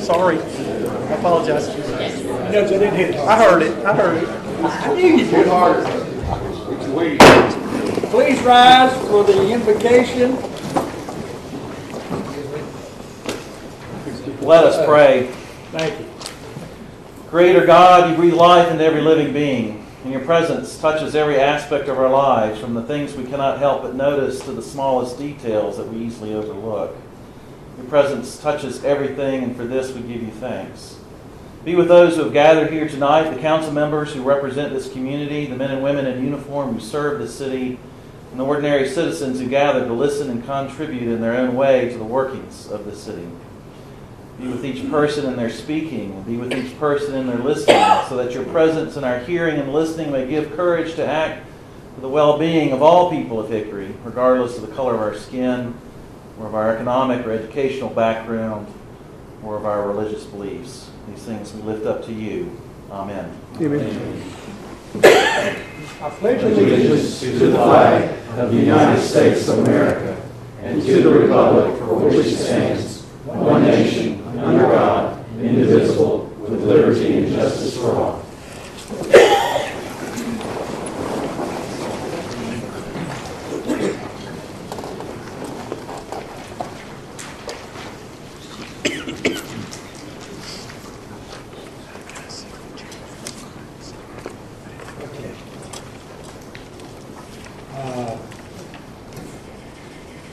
Sorry. I apologize. No, I didn't hit it. I heard it. I knew you did harder. Please rise for the invocation. Let us pray. Thank you. Creator God, you breathe life into every living being, and your presence touches every aspect of our lives, from the things we cannot help but notice to the smallest details that we easily overlook. Your presence touches everything, and for this we give you thanks. Be with those who have gathered here tonight, the council members who represent this community, the men and women in uniform who serve the city, and the ordinary citizens who gather to listen and contribute in their own way to the workings of the city. Be with each person in their speaking, and be with each person in their listening, so that your presence in our hearing and listening may give courage to act for the well-being of all people of Hickory, regardless of the color of our skin, or of our economic or educational background, or of our religious beliefs. These things we lift up to you. Amen. Amen. I pledge allegiance to the flag of the United States of America and to the republic for which it stands, one nation, under God, indivisible, with liberty and justice for all.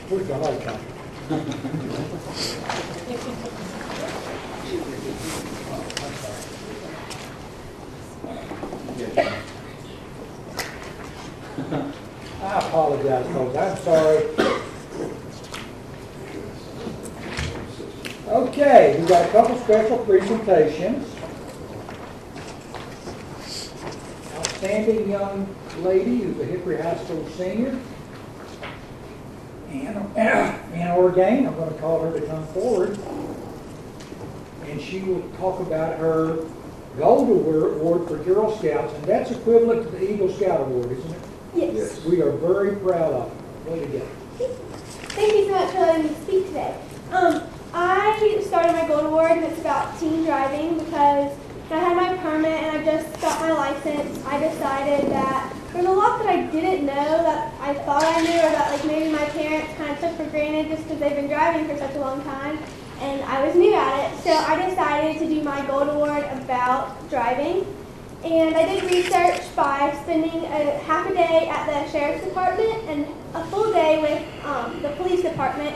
Where's the hard copy? I apologize, folks. I'm sorry. Okay, we've got a couple special presentations. Outstanding young lady who's a Hickory High School senior and ordained. I'm going to call her to come forward, and she will talk about her Gold Award for Girl Scouts, and that's equivalent to the Eagle Scout Award, isn't it? Yes. We are very proud of it. Way to go. Thank you so much for letting me speak today. I started my Gold Award, and it's about teen driving, because when I had my permit and I just got my license, I decided that there's a lot that I didn't know that I thought I knew, or that like maybe my parents kind of took for granted just because they've been driving for such a long time, and I was new at it. So I decided to do my Gold Award about driving. And I did research by spending half a day at the Sheriff's Department and a full day with the Police Department.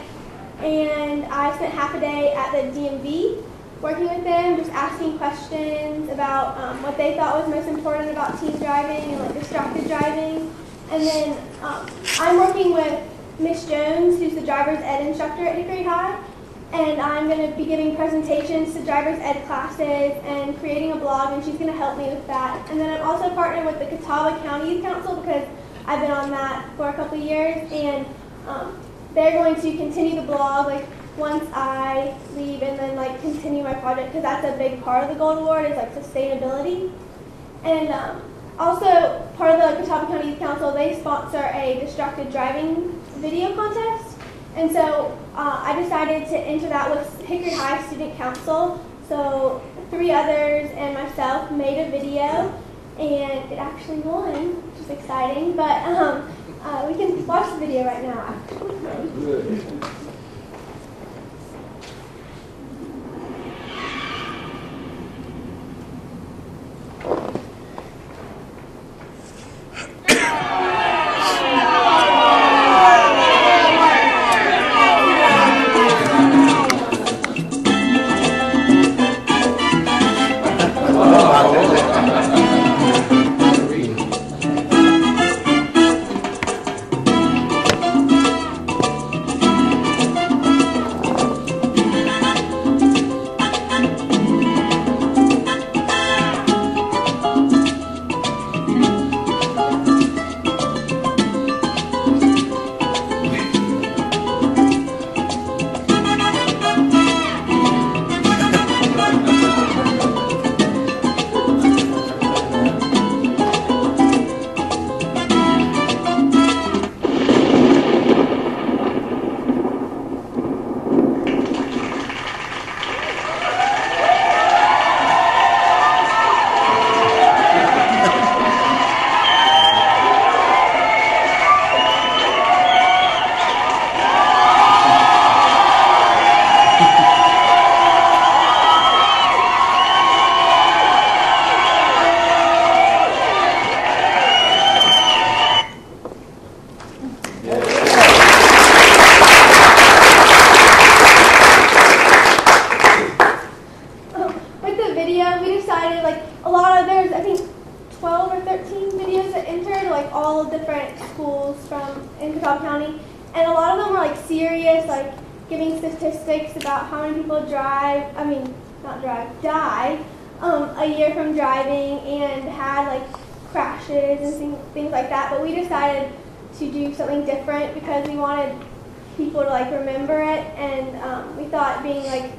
And I spent half a day at the DMV working with them, just asking questions about what they thought was most important about teen driving and like distracted driving. And then I'm working with Miss Jones, who's the driver's ed instructor at Hickory High. And I'm going to be giving presentations to driver's ed classes and creating a blog, and she's going to help me with that. And then I'm also partnered with the Catawba County Youth Council, because I've been on that for a couple of years, and they're going to continue the blog like once I leave, and then like continue my project, because that's a big part of the Gold Award is like sustainability. And also part of the Catawba County Youth Council, they sponsor a distracted driving video contest. And so I decided to enter that with Hickory High Student Council. So 3 others and myself made a video, and it actually won, which is exciting. But we can watch the video right now, actually. serious, like giving statistics about how many people die a year from driving and had like crashes and things like that. But we decided to do something different because we wanted people to like remember it, and we thought being like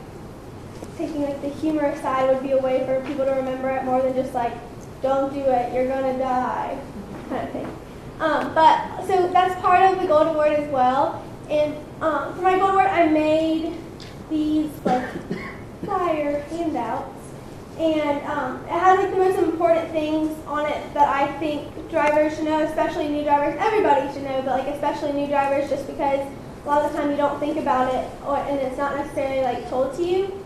taking like the humorous side would be a way for people to remember it more than just like, don't do it, you're gonna die, kind of thing. But so that's part of the Gold Award as well. And for my Gold Award, I made these like flyer handouts, and it has like the most important things on it that I think drivers should know, especially new drivers. Everybody should know, but like especially new drivers, just because a lot of the time you don't think about it, and it's not necessarily like told to you.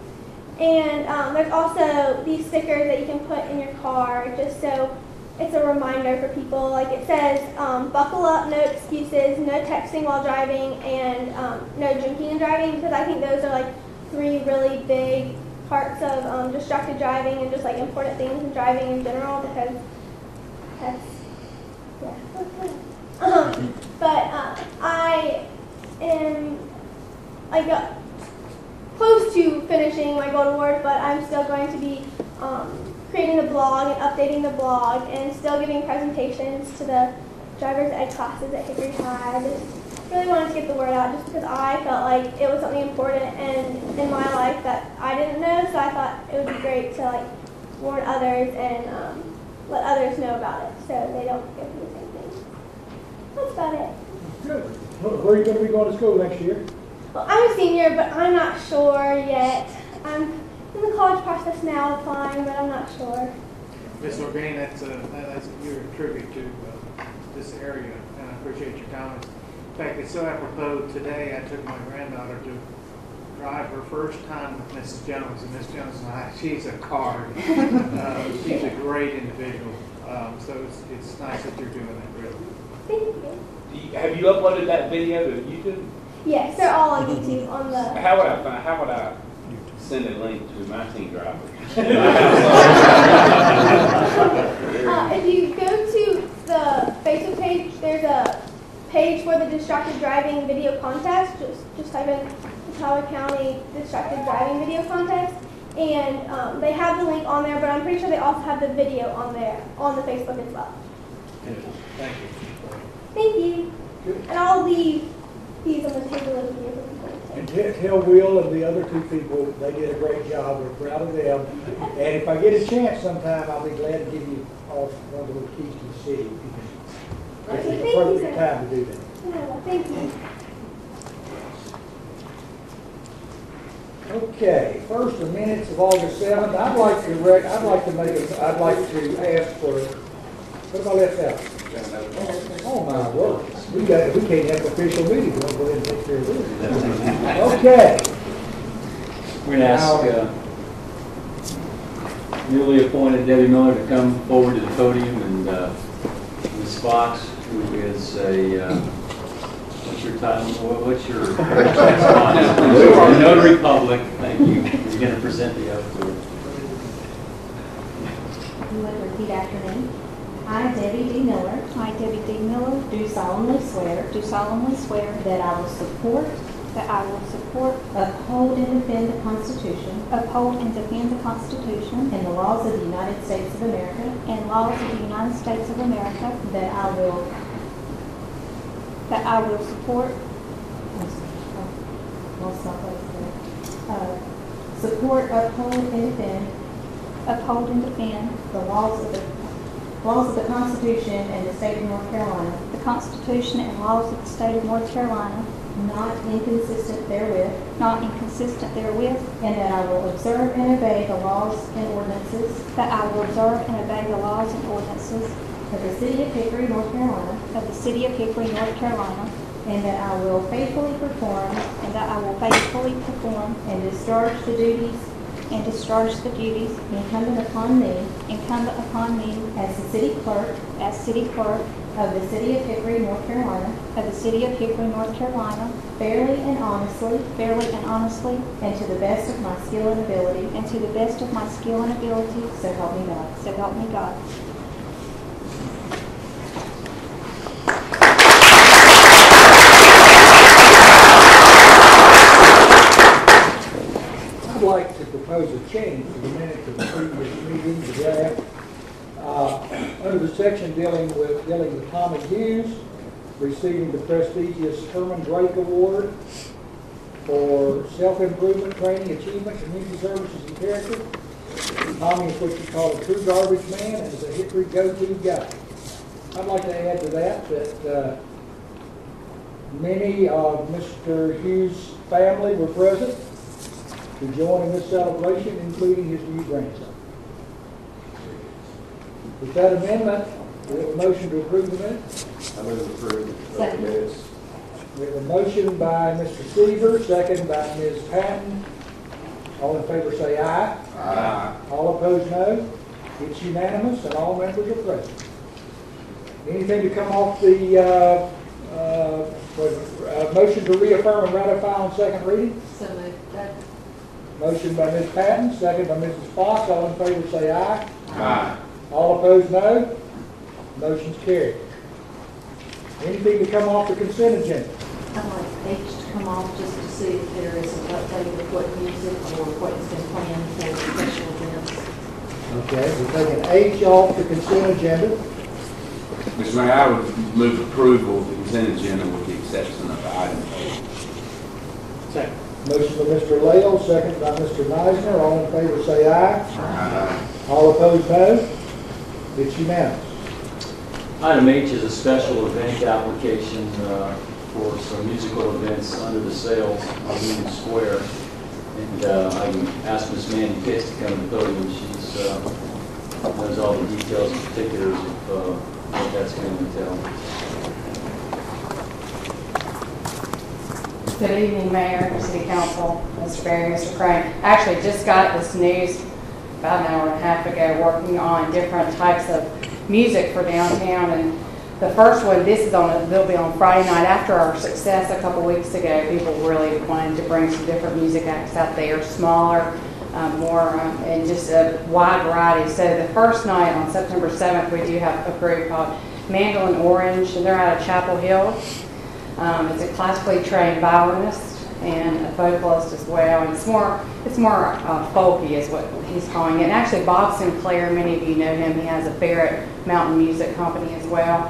And there's also these stickers that you can put in your car, just so it's a reminder for people. Like it says, buckle up, no excuses, no texting while driving, and no drinking and driving, because I think those are like 3 really big parts of distracted driving and just like important things in driving in general, because that's, yeah. But I am like close to finishing my Gold Award, but I'm still going to be creating the blog and updating the blog and still giving presentations to the driver's ed classes at Hickory High. I just really wanted to get the word out just because I felt like it was something important and in my life that I didn't know, so I thought it would be great to like warn others and let others know about it so they don't go through the same thing. That's about it. Good. Where are you going to be going to school next year? Well, I'm a senior, but I'm not sure yet. I'm in the college process now, applying, but I'm not sure. Ms. Orgain, you're a tribute to this area, and I appreciate your comments. In fact, it's so apropos. Today, I took my granddaughter to drive her first time with Mrs. Jones, and Miss Jones and she's a card. She's a great individual. So it's nice that you're doing that, really. Thank you. Have you uploaded that video to YouTube? Yes, they're all on YouTube on the. How would I send a link to my team driver? If you go to the Facebook page, there's a page for the distracted driving video contest. Just type in Hickory County distracted driving video contest, and they have the link on there. But I'm pretty sure they also have the video on there on the Facebook as well. Thank you. Thank you. And I'll leave these on the table over here for people. And tell Will and the other 2 people that they did a great job. We're proud of them. And if I get a chance sometime, I'll be glad to give you all one of the little keys to the city. It's an appropriate time to do that. Yeah, thank you. Okay, first the minutes of August 7th. I'd like to ask for. What have I left out? Oh my word! We can't have official meetings. We'll go ahead and take care of this. Okay. We're going to ask newly appointed Debbie Miller to come forward to the podium, and Ms. Fox, who is a what's your title? What's your notary public? Thank you. You're going to present the oath to her. You would repeat after me. I, Debbie D. Miller, I, Debbie D. Miller, do solemnly swear do solemnly swear that I will support, uphold, and defend the Constitution uphold, and defend the Constitution and the laws of the United States of America, and laws of the United States of America, that I will support, support, uphold, and defend the laws of the Constitution and the state of North Carolina, the Constitution and laws of the state of North Carolina, not inconsistent therewith, and that I will observe and obey the laws and ordinances of the city of Hickory, North Carolina, and that I will faithfully perform and discharge the duties incumbent upon me as the city clerk of the city of Hickory, North Carolina, fairly and honestly, and to the best of my skill and ability, so help me God. So help me God. propose a change to the minutes of the previous meeting, the draft. Under the section dealing with Tommy Hughes, receiving the prestigious Herman Drake Award for self-improvement, training, achievement, community services, and character. Tommy is what you call a true garbage man and is a Hickory go-to guy. I'd like to add to that many of Mr. Hughes' family were present to join in this celebration, including his new grandson. With that amendment, we have a motion to approve the minutes. I move to approve the Second. minutes. We have a motion by Mr. Seaver, second by Ms. Patton. All in favor say aye. Aye. All opposed, no. It's unanimous and all members are present. Anything to come off the motion to reaffirm and ratify on second reading? So moved. Motion by Ms. Patton, second by Mrs. Fox. All in favor say aye. Aye. All opposed, no. Motion's carried. Anything to come off the consent agenda? I'd like H to come off just to see if there is an update with what music or what has been planned for special events. Okay, we're taking H off the consent agenda. Mr. Mayor, I would move approval of the consent agenda with the exception of item A. Second. Motion by Mr. Lael, second by Mr. Meisner. All in favor say aye. Aye. All opposed, no. It's unanimous. Item H is a special event application for some musical events under the sails on Union Square. And I can ask Ms. Mandy Pitts to come to the podium. She's knows all the details and particulars of what that's going to entail. Good evening, Mayor, City Council, Mr. Barry, Mr. Crane. Actually, just got this news about an hour and a half ago, working on different types of music for downtown. And the first one, they'll be on Friday night. After our success a couple weeks ago, people really wanted to bring some different music acts out there, smaller, more, and just a wide variety. So the first night on September 7th, we do have a group called Mandolin Orange, and they're out of Chapel Hill. It's a classically trained violinist and a vocalist as well. And it's more folky is what he's calling it. And actually, Bob Sinclair, many of you know him. He has a Barrett Mountain Music Company as well,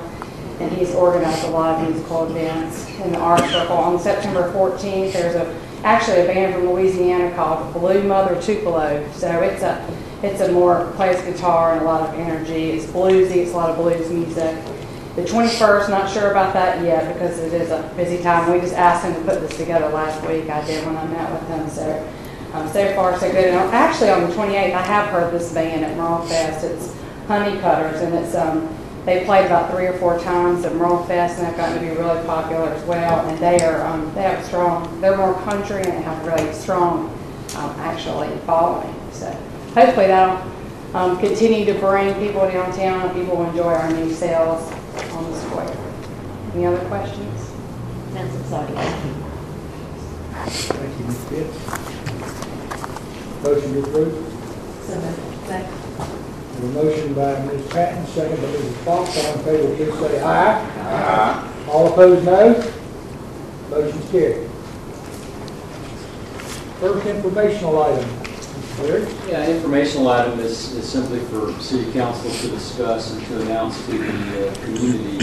and he's organized a lot of musical events in the Art Circle. On September 14th, there's actually a band from Louisiana called Blue Mother Tupelo. So it's a more plays guitar and a lot of energy. It's bluesy. It's a lot of blues music. The 21st, not sure about that yet because it is a busy time. We just asked him to put this together last week. I did when I met with him. So far, so good. And actually, on the 28th, I have heard this band at Merle Fest. It's Honey Cutters, and it's they played about 3 or 4 times at Merle Fest, and they've gotten to be really popular as well. And they have strong. They're more country, and they have a really strong, actually, following. So hopefully that'll continue to bring people downtown, and people will enjoy our new sales on the square. Any other questions? Sounds exciting. Thank you, Ms. Pitts. Motion to approve. So moved. Second. A motion by Ms. Patton, second by Mrs. Fox. All in favor, please say aye. Aye. All opposed, no. Motion's carried. First informational item. Mr. Barry? Yeah, informational item is simply for City Council to discuss and to announce to the community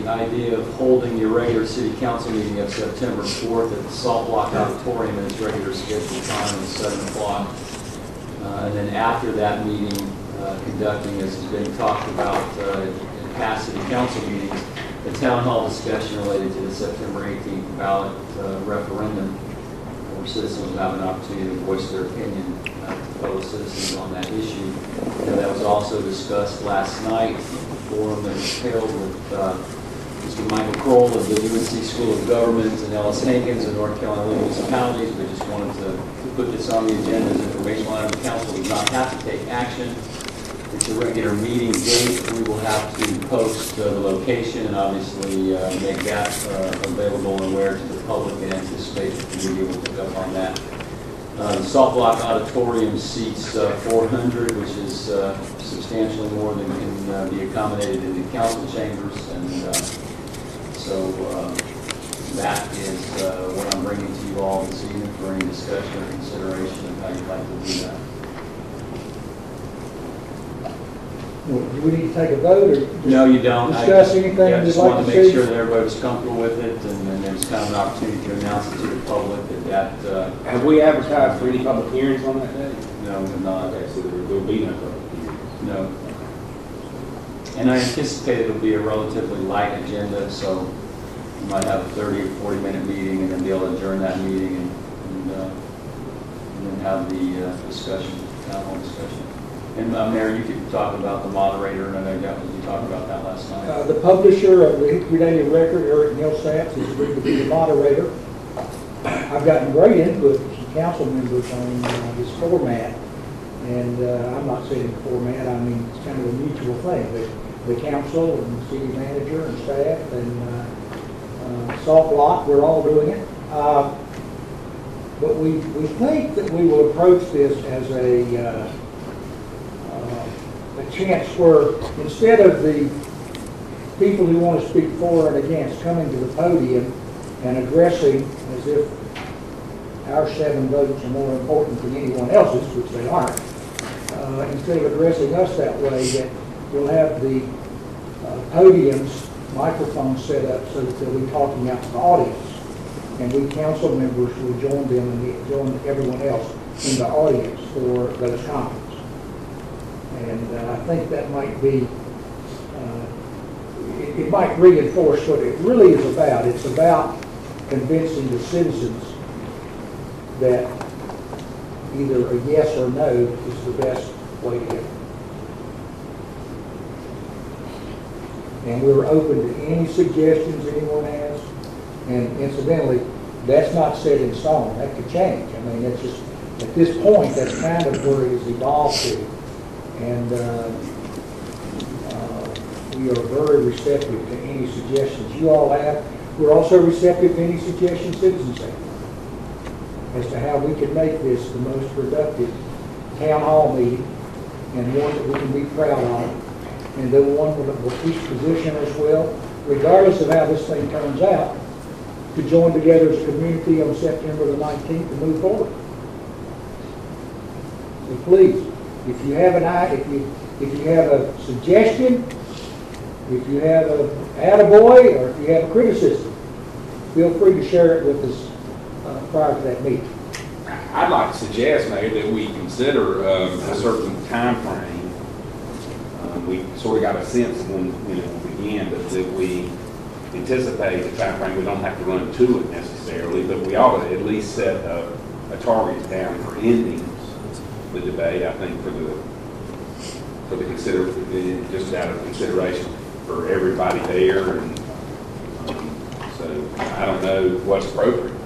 the idea of holding your regular City Council meeting of September 4th at the Salt Block Auditorium in its regular scheduled time at 7 o'clock. And then after that meeting, conducting, as has been talked about in past City Council meetings, the town hall discussion related to the September 18th ballot referendum, where citizens will have an opportunity to voice their opinion to fellow citizens on that issue. And that was also discussed last night, a forum that was held with Mr. Michael Kroll of the UNC School of Government and Ellis Hankins of North Carolina Municipalities. We just wanted to put this on the agenda as informational item. The council does not have to take action. It's a regular meeting date. We will have to post the location and obviously make that available and aware to the public and anticipate that the media will pick up on that. The Salt Block Auditorium seats 400, which is substantially more than can be accommodated in the council chambers. And so that is what I'm bringing to you involved this evening for any discussion or consideration of how you'd like to do that. Well, do we need to take a vote or just No, you don't. discuss anything I you'd just like wanted to to make see? sure that everybody was comfortable with it, and then there's kind of an opportunity to announce it to the public that Have we advertised for any public hearings on that day? no, we're not. Okay, so there will be no public hearings. No. And I anticipate it'll be a relatively light agenda, so you might have a 30 or 40-minute meeting and then be able to adjourn that meeting and then have the discussion, town hall discussion. And Mayor, you could talk about the moderator, and I know you talked about that last night. The publisher of the Hickory Daily Record, Eric Millsaps, has agreed to be the moderator. I've gotten great input from council members on this format, and I'm not saying format, I mean, it's kind of a mutual thing, but the council and the city manager and staff and Salt Block, we're all doing it. But we think that we will approach this as a chance where instead of the people who want to speak for and against coming to the podium and addressing as if our 7 votes are more important than anyone else's, which they aren't, instead of addressing us that way, that we'll have the podiums, microphones set up so that they'll be talking out to the audience. And we council members will join them and join everyone else in the audience for those comments. And I think that might be, it might reinforce what it really is about. It's about convincing the citizens that either a yes or no is the best way to go. And we're open to any suggestions anyone has. And incidentally, that's not set in stone. That could change. I mean, that's just, at this point, that's kind of where it has evolved to. And we are very receptive to any suggestions you all have. We're also receptive to any suggestions citizens have as to how we can make this the most productive town hall meeting and one that we can be proud of, and then one that will each position us well, regardless of how this thing turns out, to join together as a community on September the 19th and move forward. So please, if you have if you have a suggestion, if you have a attaboy, or if you have a criticism, feel free to share it with us prior to that meeting. I'd like to suggest, Mayor, that we consider a certain time frame. We sort of got a sense when we began that we anticipate the time frame. We don't have to run to it necessarily, but we ought to at least set a target down for ending the debate. I think for the just out of consideration for everybody there, and so I don't know what's appropriate.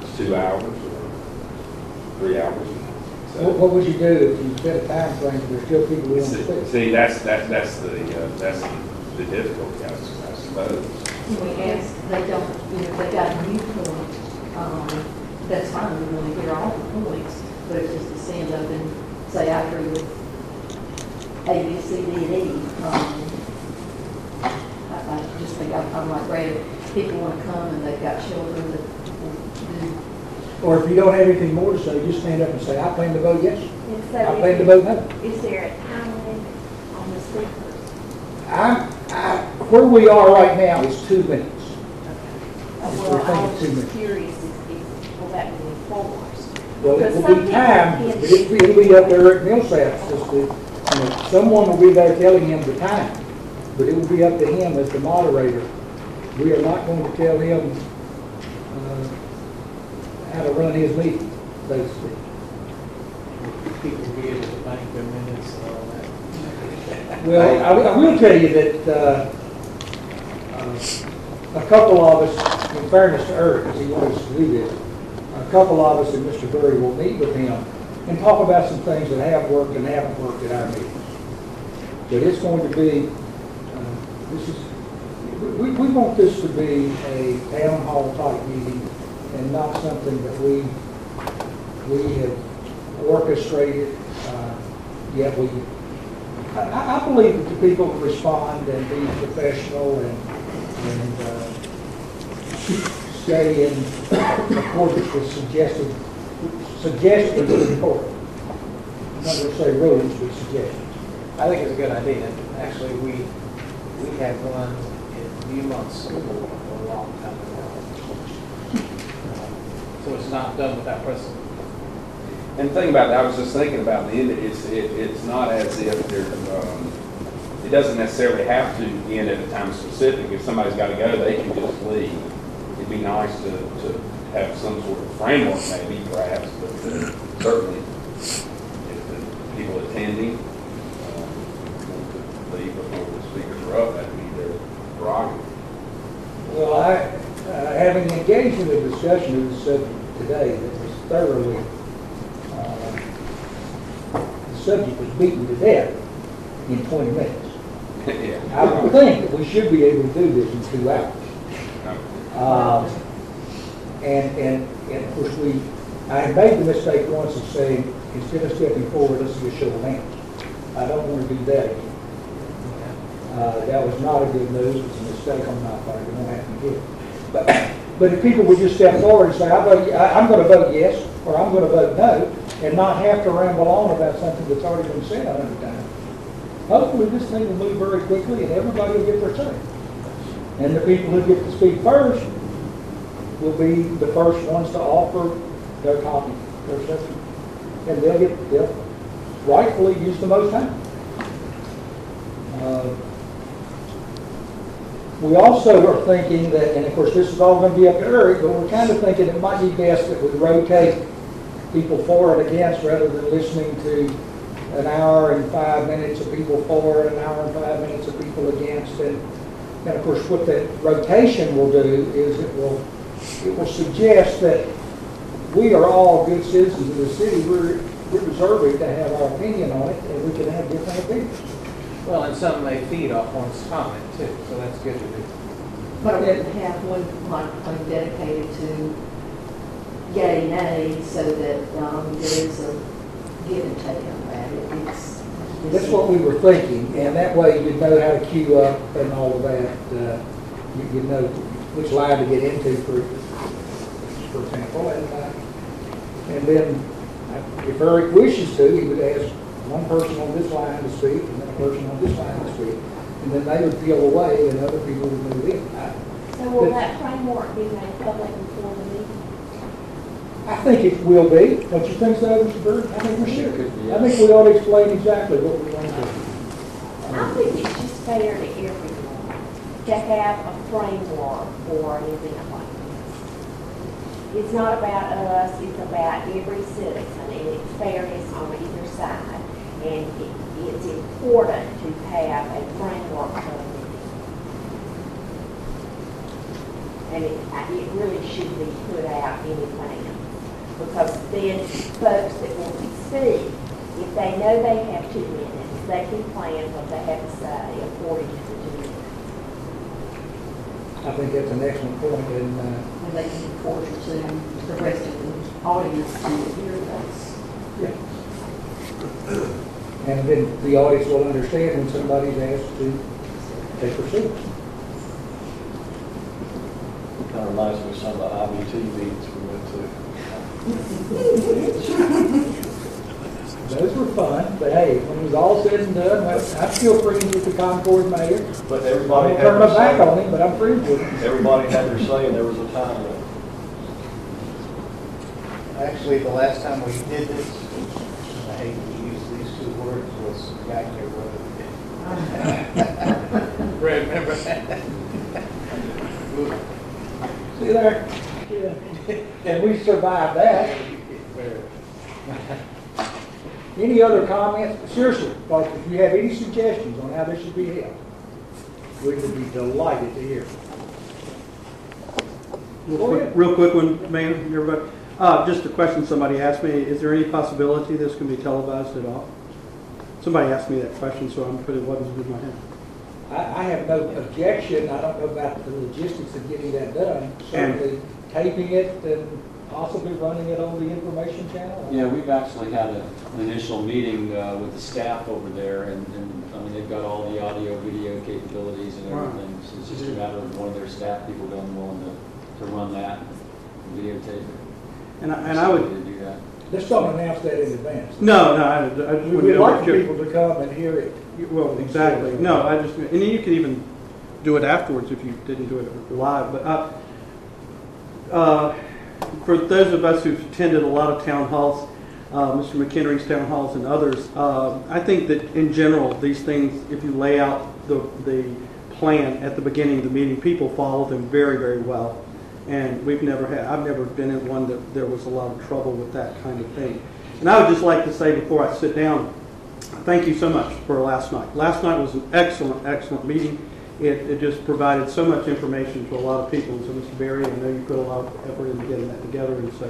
It's 2 hours or 3 hours. So, what would you do if you set a time frame and there's still people who want to speak? see, that's the difficulty, I suppose. We ask, they don't, they got a new point, that's fine, we want to hear all the points, but it's just to stand up and say, I agree with A, B, C, D, and E. I just think I'm like, great, if people want to come and they've got children that do. Or if you don't have anything more to say, just stand up and say, I plan to vote yes. And so I plan to vote no. is there a time limit on the speakers? Where we are right now is 2 minutes. Well, I was just curious if will that be enforced? Well, it Because will be time, but it'll be up there at Millsaps. Someone will be there telling him the time, but it will be up to him as the moderator. We are not going to tell him how to run his meeting, so to speak. People will be able to bank their minutes and all that. Well, I will tell you that a couple of us, in fairness to Eric, because he wanted us to do this, a couple of us and Mr. Burry will meet with him and talk about some things that have worked and haven't worked at our meetings. But it's going to be, we want this to be a town hall type meeting and not something that we have orchestrated. Yet I believe that the people respond and be professional and stay in accordance with suggestions of the court. I'm not going to say rules, but suggestions. I think it's a good idea. Actually, we had one in Viewmont School a long time ago. So it's not done without precedent. And the thing about that, I was just thinking about the end, it's not as if there, it doesn't necessarily have to end at a time specific. If somebody's got to go, they can just leave. It'd be nice to have some sort of framework maybe, perhaps, but certainly if the people attending want to leave before the speakers are up, that'd be their prerogative. Well, having engaged in a discussion of the subject today that was thoroughly, the subject was beaten to death in 20 minutes. Yeah. I would think that we should be able to do this in 2 hours. And of course I had made the mistake once of saying, instead of stepping forward, let's do a show of hands. I don't want to do that again. That was not a good news. It was a mistake on my part. It won't happen again. But if people would just step forward and say, I'm going to vote yes, or I'm going to vote no, and not have to ramble on about something that's already been said 100 times, hopefully this thing will move very quickly and everybody will get their say. And the people who get to speak first will be the first ones to offer their copy, their section. And they'll rightfully use the most time. We also are thinking that, and of course this is all going to be up to Eric, but we're kind of thinking it might be best that we rotate people for and against rather than listening to an hour and 5 minutes of people for and an hour and 5 minutes of people against. And of course what that rotation will do is it will suggest that we are all good citizens of the city. We're deserving to have our opinion on it, and we can have different opinions. Well, and some may feed off one's comment too, so that's good to do. But I wouldn't have one microphone dedicated to yay, nay, so that there is a give and take on that. That's what we were thinking, and that way you'd know how to queue up and all of that. You'd know which line to get into, for example. And then if Eric wishes to, he would ask one person on this line to speak, and then a person on this line to speak, and then they would peel away, and other people would move in. So will that framework be made public before the meeting? I think it will be. Don't you think so, Mr. Bird? I think we should. I think we ought to explain exactly what we want to do. I think it's just fair to everyone to have a framework for an event like this. It's not about us, it's about every citizen, and it's fairness on either side. And it's important to have a framework for a meeting. And it really should be put out in advance. Because then folks that want to speak, if they know they have 2 minutes, they can plan what they have to say according to the 2 minutes. I think that's an excellent point, and they can report to the rest of the audience to hear those. yeah. And then the audience will understand when somebody's asked to take their seat. Kind of reminds me of some of the IBT meetings we went to. Those were fun, but hey, when it was all said and done, I'm still friends with the Concord mayor. But everybody I'm had turn my their back say. on him, but I'm friends with him. Everybody had their say, and there was a time limit. Actually, the last time we did this, I hate to use these 2 words, was Wagner Road. Remember that? See there? Yeah. And we survived that. Any other comments? Seriously, folks, if you have any suggestions on how this should be held, we would be delighted to hear. Real quick one, Mayor, everybody. Just a question somebody asked me. Is there any possibility this can be televised at all? Somebody asked me that question, so I'm putting what was in my head. I have no objection. I don't know about the logistics of getting that done. Certainly taping it and possibly running it on the information channel. Yeah, we've actually had an initial meeting with the staff over there, and I mean, they've got all the audio, video capabilities and everything. So it's just a matter of one of their staff people being willing to run that. videotape it. And I would, To do that. Let's don't announce that in advance. no, I just We wouldn't would know like what for you- people to come and hear it. Well, exactly. No, and then you could even do it afterwards if you didn't do it live. But for those of us who've attended a lot of town halls, Mr. McHenry's town halls and others, I think that in general, these things, if you lay out the plan at the beginning of the meeting, people follow them very, very well. And I've never been in one that there was a lot of trouble with that kind of thing. And I would just like to say before I sit down, thank you so much for last night. Last night was an excellent, excellent meeting. It just provided so much information to a lot of people. And so, Mr. Berry, I know you put a lot of effort into getting that together. And so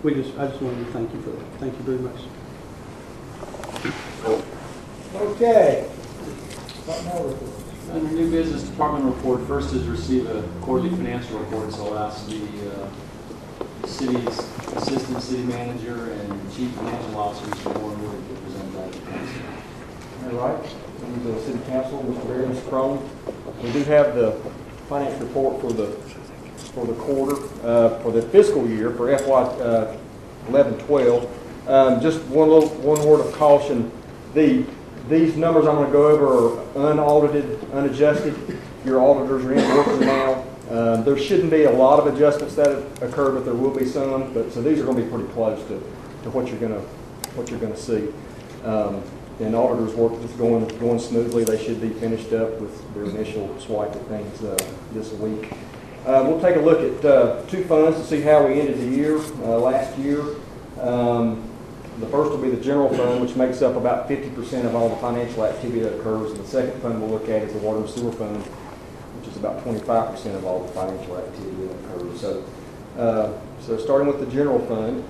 I just wanted to thank you for that. Thank you very much. Okay. What now report? Under new business department report, first is receive a quarterly financial report, so I'll ask the city's assistant city manager and chief financial officer, Mr. Warren Wood, to present that to council. All right, and the city council, Mr. Berry, Mr. Crone. We do have the finance report for the quarter, for the fiscal year for FY 11-12. Just one word of caution. These numbers I'm going to go over are unaudited, unadjusted. Your auditors are in working now. There shouldn't be a lot of adjustments that occur, but there will be some. So these are going to be pretty close to what you're going to see. And auditors' work is going smoothly. They should be finished up with their initial swipe at things this week. We'll take a look at two funds to see how we ended the year last year. The first will be the general fund, which makes up about 50% of all the financial activity that occurs. And the second fund we'll look at is the water and sewer fund, which is about 25% of all the financial activity that occurs. So starting with the general fund,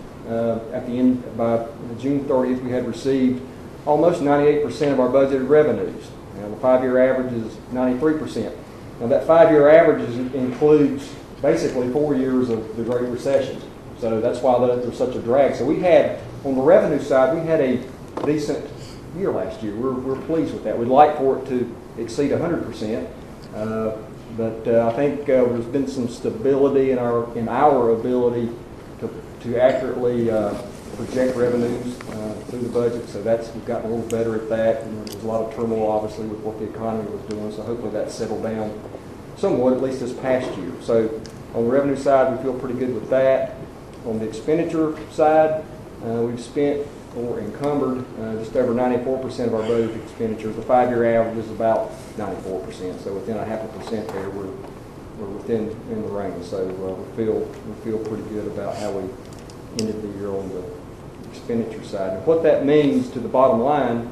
at the end, by June 30th, we had received almost 98% of our budgeted revenues. Now, the 5-year average is 93%. Now, that 5-year average includes basically 4 years of the Great Recession. So that's why there's such a drag. So we had, on the revenue side, we had a decent year last year. We're pleased with that. We'd like for it to exceed 100%, but I think there's been some stability in our ability to accurately project revenues through the budget. So we've gotten a little better at that. And there was a lot of turmoil, obviously, with what the economy was doing. So hopefully that's settled down somewhat, at least this past year. So on the revenue side, we feel pretty good with that. On the expenditure side, we've spent or encumbered just over 94% of our budget expenditures. The 5-year average is about 94%. So within 0.5% there, we're within the range. So we feel pretty good about how we ended the year on the expenditure side. And what that means to the bottom line,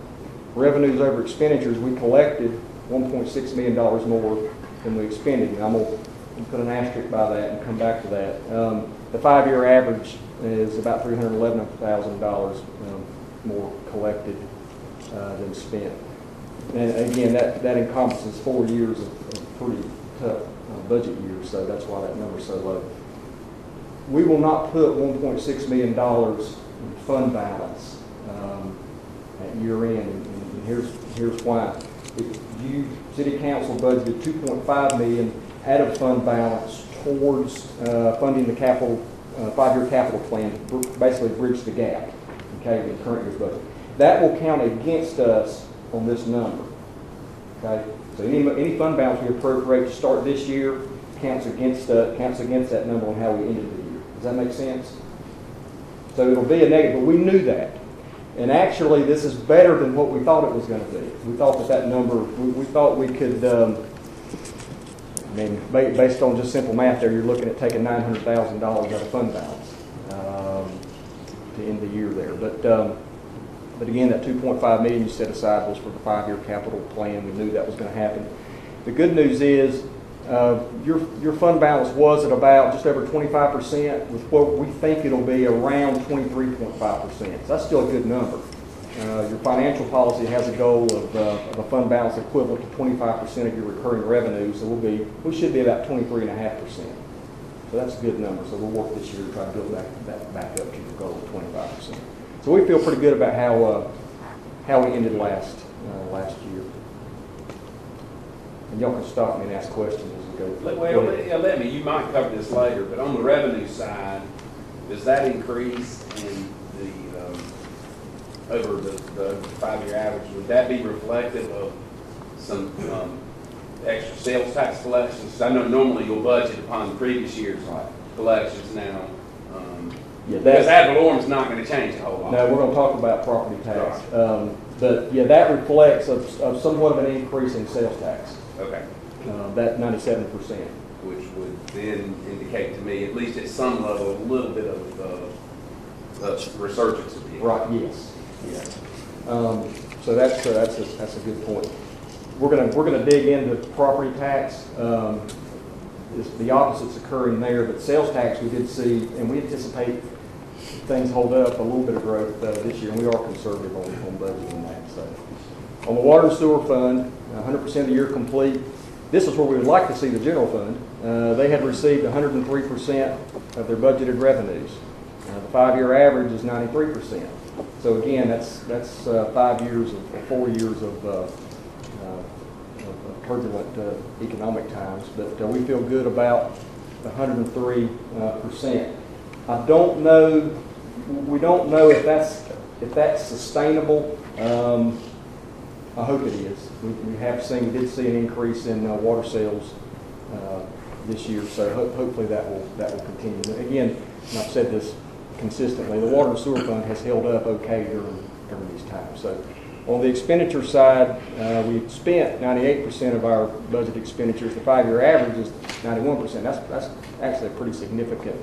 revenues over expenditures, we collected $1.6 million more than we expended. And I'm going to put an asterisk by that and come back to that. The 5-year average is about $311,000 more collected than spent. And again, that encompasses 4 years of pretty tough budget years, so that's why that number's so low. We will not put $1.6 million in fund balance at year end, and here's why. City Council budgeted $2.5 million out of fund balance towards funding the 5-year capital plan, basically bridge the gap, okay, in the current year's budget. That will count against us on this number, okay? So any fund balance we appropriate to start this year counts against that number on how we ended the year. Does that make sense? So it'll be a negative, but we knew that. And actually, this is better than what we thought it was going to be. We thought that number, we thought we could, based on just simple math there, you're looking at taking $900,000 out of fund balance to end the year there. But again, that $2.5 million you set aside was for the 5-year capital plan. We knew that was going to happen. The good news is your fund balance was at about just over 25%, with what we think it'll be around 23.5%. So that's still a good number. Your financial policy has a goal of a fund balance equivalent to 25% of your recurring revenue, so we should be about 23.5%. So that's a good number. So we'll work this year to try to build back up to your goal of 25%. So we feel pretty good about how we ended last year. And y'all can stop me and ask questions as we go. Let me, you might cover this later, but on the revenue side, does that increase in over the 5-year average? Would that be reflective of some extra sales tax collections? I know normally you'll budget upon the previous year's collections now. Because ad valorem is not going to change a whole lot. No, we're going to talk about property tax. But yeah, that reflects of somewhat of an increase in sales tax. Okay. That 97%. Which would then indicate to me, at least at some level, a little bit of resurgence of the Right. Yes. Yeah. So that's a good point. We're gonna dig into property tax. The opposite's occurring there, but sales tax we did see, and we anticipate things hold up a little bit of growth this year, and we are conservative on budgeting that. So, on the water and sewer fund, 100% of the year complete. This is where we would like to see the general fund. They had received 103% of their budgeted revenues. The 5-year average is 93%. So again, that's 5 years or 4 years of turbulent economic times, but we feel good about 103%. I don't know. We don't know if that's sustainable. I hope it is. We did see an increase in water sales this year, so hopefully that will continue. Again, and I've said this consistently, the water and sewer fund has held up okay during these times. So on the expenditure side, we spent 98% of our budget expenditures. The 5-year average is 91%. That's actually a pretty significant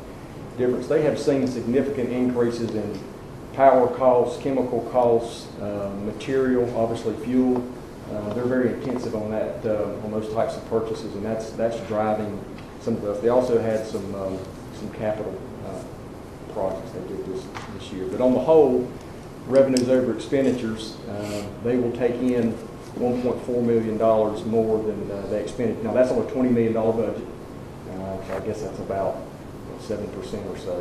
difference. They have seen significant increases in power costs, chemical costs, material, obviously fuel. They're very intensive on that, on those types of purchases, and that's driving some of those. They also had some capital projects they did this year. But on the whole, revenues over expenditures, they will take in $1.4 million more than they expended. Now that's on a $20 million budget, so I guess that's about 7% or so.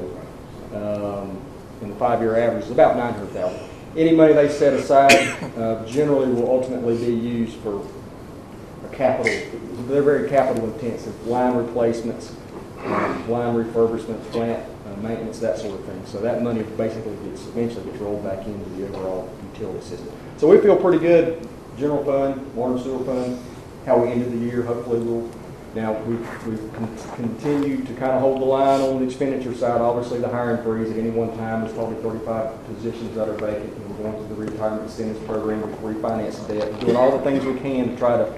And the 5-year average is about $900,000. Any money they set aside generally will ultimately be used for capital. They're very capital intensive, line replacements, line refurbishments, plant maintenance, that sort of thing. So that money basically eventually gets rolled back into the overall utility system. So we feel pretty good. General fund, water and sewer fund, how we ended the year. Hopefully we've continued to kind of hold the line on the expenditure side. Obviously the hiring freeze at any one time, there's probably 35 positions that are vacant. And we're going through the retirement incentives program, we're refinancing debt, we're doing all the things we can to try to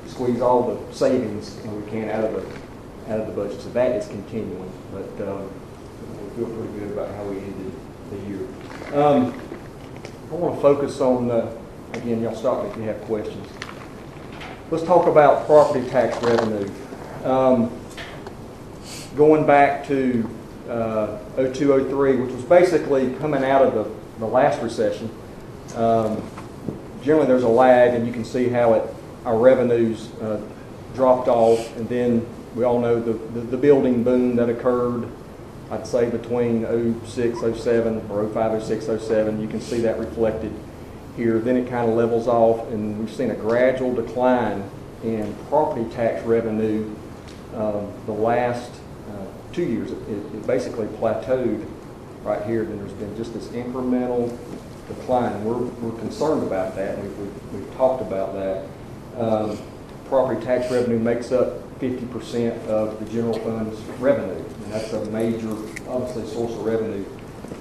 squeeze all the savings we can out of the budget. So that is continuing, but we feel pretty good about how we ended the year. I want to focus on, again, y'all stop me if you have questions. Let's talk about property tax revenue. Going back to 02-03, which was basically coming out of the last recession, generally there's a lag, and you can see how our revenues dropped off, and then we all know the building boom that occurred, I'd say between 06, 07, or 05, 06, 07. You can see that reflected here. Then it kind of levels off, and we've seen a gradual decline in property tax revenue the last 2 years. It basically plateaued right here. Then there's been just this incremental decline. We're concerned about that, and we've talked about that. Property tax revenue makes up 50% of the general fund's revenue, and that's a major, obviously, source of revenue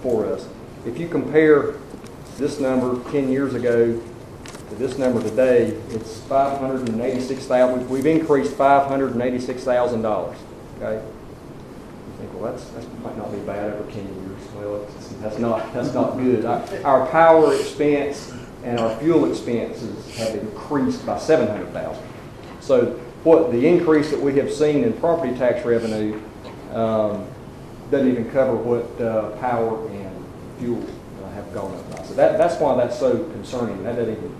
for us. If you compare this number 10 years ago to this number today, it's $586,000. We've increased $586,000. Okay, you think, well, that might not be bad over 10 years. Well, that's not good. Our power expense and our fuel expenses have increased by $700,000. So what the increase that we have seen in property tax revenue doesn't even cover what power and fuel have gone up by. So that's why that's so concerning. That doesn't even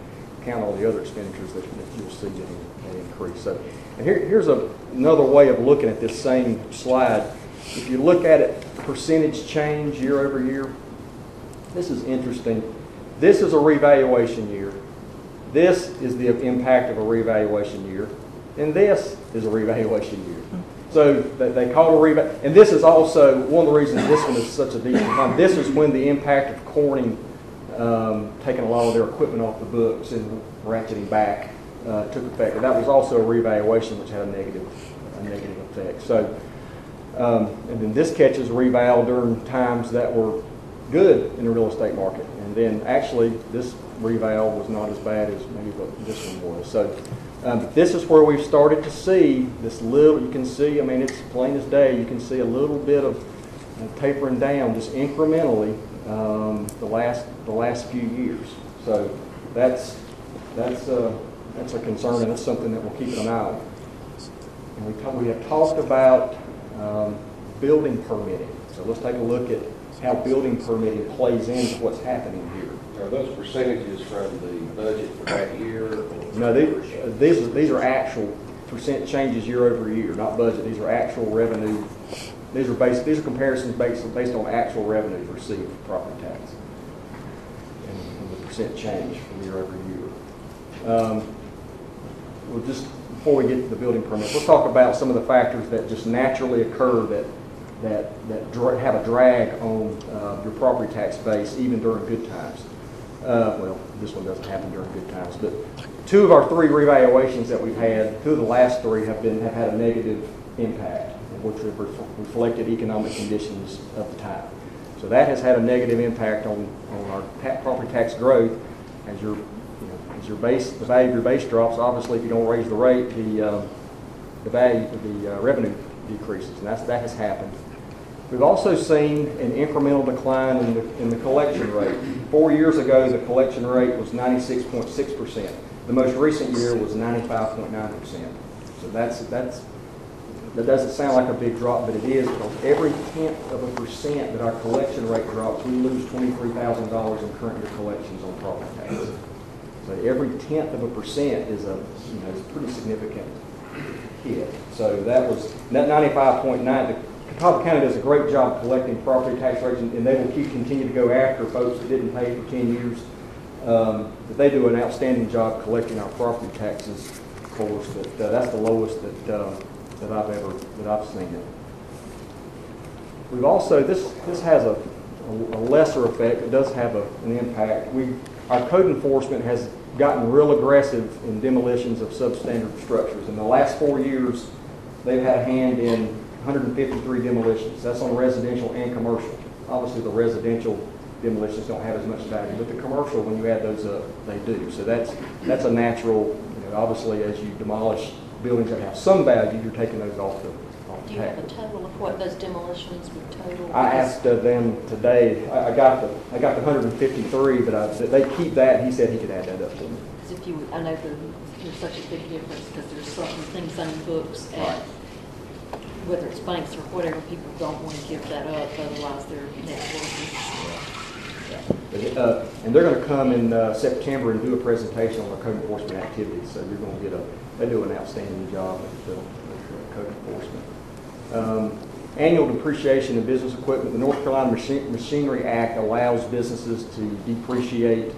count all the other expenditures that you'll see that increase. So, and here's another way of looking at this same slide. If you look at it, percentage change year over year, this is interesting. This is a revaluation year. This is the impact of a revaluation year. and this is a revaluation year. So they call it a reval, and this is also one of the reasons this one is such a decent time. This is when the impact of Corning taking a lot of their equipment off the books and ratcheting back took effect. And that was also a revaluation which had a negative effect. So, and then this catches reval during times that were good in the real estate market. And then actually this reval was not as bad as maybe what this one was. So this is where we've started to see this little, you can see, I mean, it's plain as day, you can see a little bit of tapering down just incrementally the last few years. So that's a concern, and it's something that we're keeping an eye on. And we have talked about building permitting. So let's take a look at how building permitting plays into what's happening here. Are those percentages from the budget for that year? No, these are actual percent changes year over year, not budget. These are actual revenue. These are comparisons based on actual revenues received for property tax and the percent change from year over year. Well, just before we get to the building permit, let's talk about some of the factors that just naturally occur that have a drag on your property tax base even during good times. Well, this one doesn't happen during good times, but 2 of our 3 revaluations that we've had, 2 of the last 3 have had a negative impact, which have reflected economic conditions of the time. So that has had a negative impact on our property tax growth. As the value of your base drops, obviously if you don't raise the rate, the revenue decreases, and that has happened. We've also seen an incremental decline in the collection rate. 4 years ago, the collection rate was 96.6%. The most recent year was 95.9%. So that doesn't sound like a big drop, but it is, because every 0.1% that our collection rate drops, we lose $23,000 in current year collections on property tax. So every 0.1% is a pretty significant hit. So that 95.9. Cobb County does a great job collecting property tax rates, and they will continue to go after folks that didn't pay for 10 years. But they do an outstanding job collecting our property taxes, of course. But that's the lowest that I've seen it. We've also this has a lesser effect. It does have an impact. Our code enforcement has gotten real aggressive in demolitions of substandard structures. In the last 4 years, they've had a hand in 153 demolitions. That's on residential and commercial. Obviously, the residential demolitions don't have as much value, but the commercial, when you add those up, they do. So that's a natural. Obviously, as you demolish buildings that have some value, you're taking those off the Do you have a total of what those demolitions would total? I asked them today. I got the 153, but they keep that. He said he could add that up to me. Because I know there's such a big difference because there's certain things on the books at whether it's banks or whatever, people don't want to give that up, otherwise they're net worth. And they're going to come in September and do a presentation on their code enforcement activities. So you're going to get they do an outstanding job at code enforcement. Annual depreciation of business equipment. The North Carolina Machinery Act allows businesses to depreciate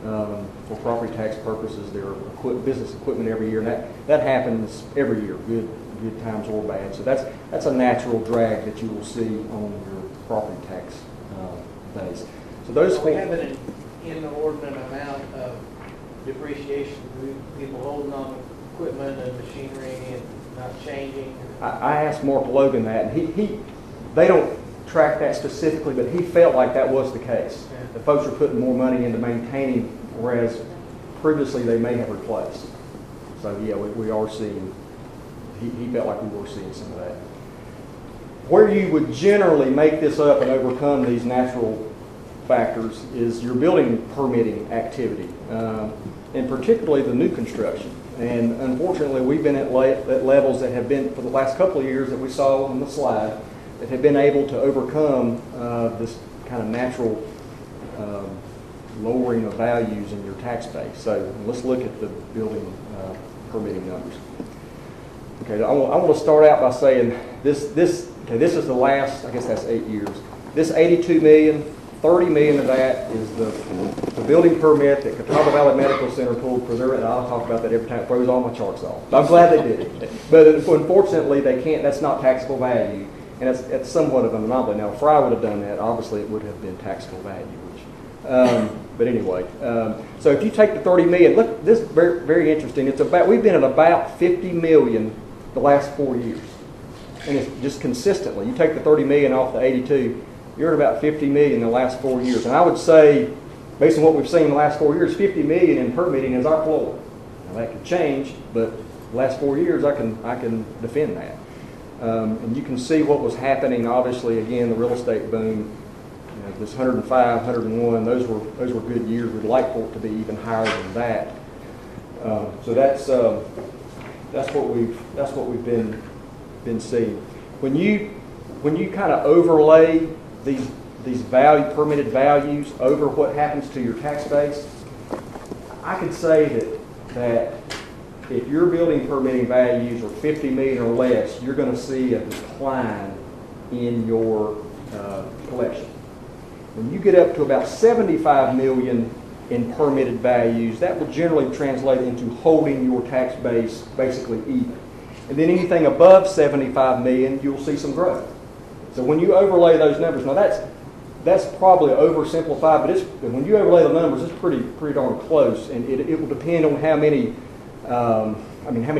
for property tax purposes their business equipment every year. And that happens every year, good times or bad. So that's a natural drag that you will see on your property tax base. So those we have an inordinate amount of depreciation. People holding on to equipment and machinery and not changing. I asked Mark Logan that, and they don't track that specifically, but he felt like that was the case. Yeah. The folks are putting more money into maintaining, whereas previously they may have replaced. So yeah, we are seeing. He felt like we were seeing some of that. Where you would generally make this up and overcome these natural factors is your building permitting activity, and particularly the new construction. And unfortunately, we've been at levels that have been, for the last couple of years that we saw on the slide, that have been able to overcome this kind of natural lowering of values in your tax base. So let's look at the building permitting numbers. Okay, I want to start out by saying this is the last, I guess that's 8 years. This $82 million, $30 million of that is the building permit that Catawba Valley Medical Center pulled for their, and I'll talk about that every time, it throws all my charts off. I'm glad they did it. But unfortunately, they can't, that's not taxable value, and it's somewhat of an anomaly. Now, if Fry would have done that, obviously it would have been taxable value, which, but anyway. So if you take the $30 million, look, this is very, very interesting. It's about, we've been at about $50 million the last 4 years. And it's just consistently. You take the $30 million off the 82, you're at about $50 million in the last 4 years. And I would say, based on what we've seen in the last 4 years, $50 million in permitting is our floor. Now that could change, but the last 4 years I can defend that. And you can see what was happening. Obviously, again, the real estate boom. You know, this 105, 101, those were good years. We'd like for it to be even higher than that. So that's what we've been seeing. When you kind of overlay these permitted values over what happens to your tax base, I could say that if your building permitting values are $50 million or less, you're going to see a decline in your collection. When you get up to about $75 million in permitted values, that will generally translate into holding your tax base basically even. And then anything above $75 million, you'll see some growth. So when you overlay those numbers, now that's probably oversimplified, but when you overlay the numbers, it's pretty darn close, and it will depend on how many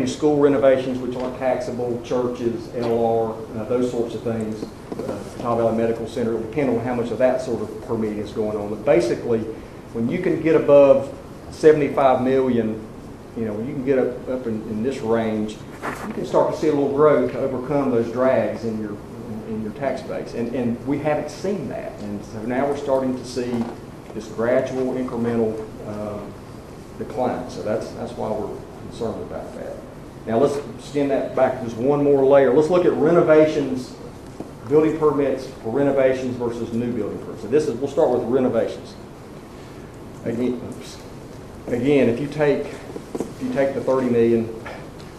school renovations, which aren't taxable, churches, LR, those sorts of things, Catawba Valley Medical Center. It will depend on how much of that sort of permitting is going on. But basically, when you can get above $75 million, when you can get up in this range, you can start to see a little growth to overcome those drags in your tax base. And we haven't seen that. And so now we're starting to see this gradual incremental decline. So that's why we're concerned about that. Now let's skin that back just one more layer. Let's look at renovations, building permits for renovations versus new building permits. So we'll start with renovations. Again, if you take the $30 million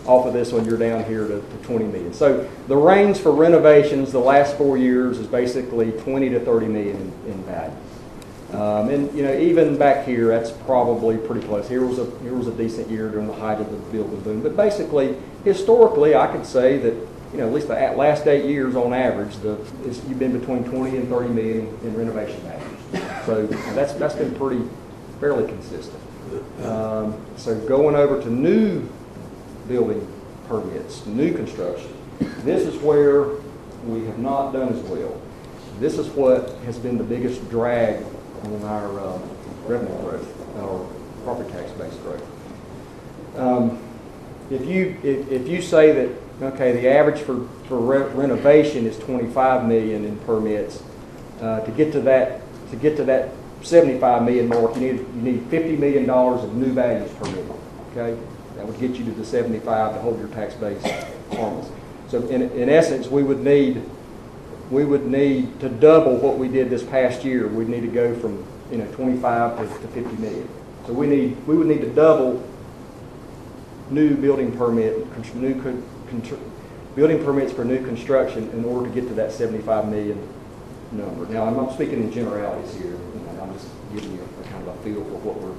off of this one, you're down here to $20 million. So the range for renovations the last 4 years is basically $20 to $30 million in value. And even back here, that's probably pretty close. Here was a decent year during the height of the building boom. But basically, historically, I could say that at least the last 8 years on average, you've been between 20 and 30 million in renovation values. So that's been fairly consistent. So going over to new building permits, new construction, this is where we have not done as well. This is what has been the biggest drag on our revenue growth, our property tax base growth. If you say that, okay, the average for renovation is 25 million in permits, to get to that 75 million mark, you need $50 million of new values permitted. Okay, that would get you to the 75 to hold your tax base harmless. So in essence, we would need to double what we did this past year. We'd need to go from 25 to 50 million. So we would need to double new building building permits for new construction in order to get to that 75 million number. Now I'm speaking in generalities here. I'm just giving you a kind of a feel for what we're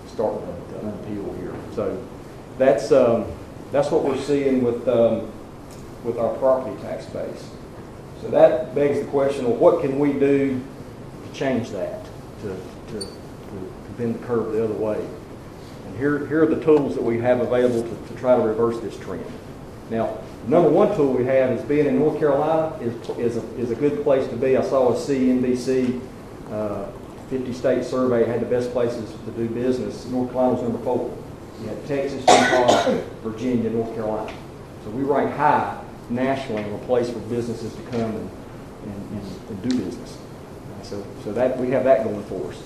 starting to unpeel here. So that's what we're seeing with our property tax base. So that begs the question, well, what can we do to change that, to bend the curve the other way? And here are the tools that we have available to try to reverse this trend. Now, the number one tool we have is being in North Carolina is a good place to be. I saw a CNBC 50-state survey had the best places to do business. North Carolina was number 4. You had Texas, Utah, Virginia, North Carolina. So we rank high nationally in a place for businesses to come and do business. So that we have that going for us.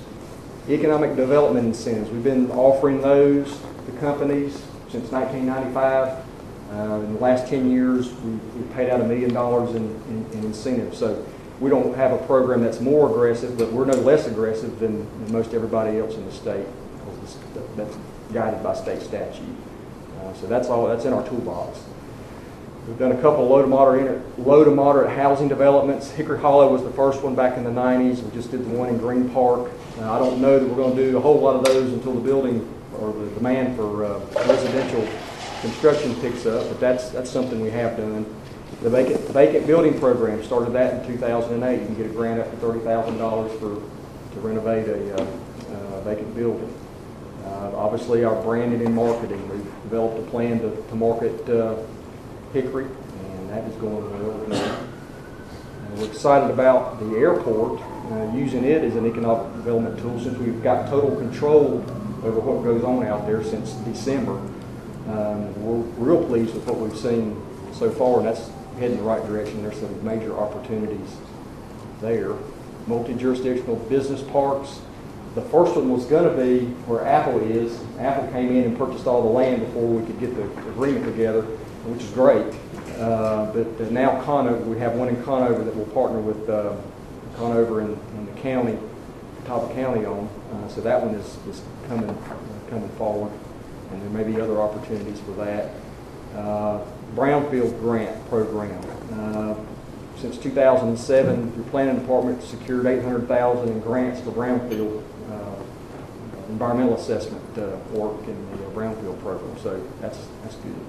Economic development incentives. We've been offering those to companies since 1995. In the last 10 years, we've paid out $1 million in incentives. So we don't have a program that's more aggressive, but we're no less aggressive than most everybody else in the state, because that's guided by state statute. So that's in our toolbox. We've done a couple low to moderate housing developments. Hickory Hollow was the first one back in the 90s. We just did the one in Green Park. I don't know that we're going to do a whole lot of those until the building or the demand for residential construction picks up, but that's something we have done. The vacant building program, started that in 2008. You can get a grant up to $30,000 to renovate a vacant building. Obviously, our branding and marketing. We've developed a plan to market Hickory, and that is going well. And we're excited about the airport, using it as an economic development tool since we've got total control over what goes on out there since December. We're real pleased with what we've seen so far, and that's heading in the right direction. There's some major opportunities there. Multi-jurisdictional business parks. The first one was going to be where Apple is. Apple came in and purchased all the land before we could get the agreement together, which is great. But now Conover, we have one in Conover that we'll partner with Conover in the county, Catawba County on. So that one is coming forward, and there may be other opportunities for that. Brownfield grant program. Since 2007, the planning department secured $800,000 in grants for brownfield environmental assessment work in the brownfield program. So that's good.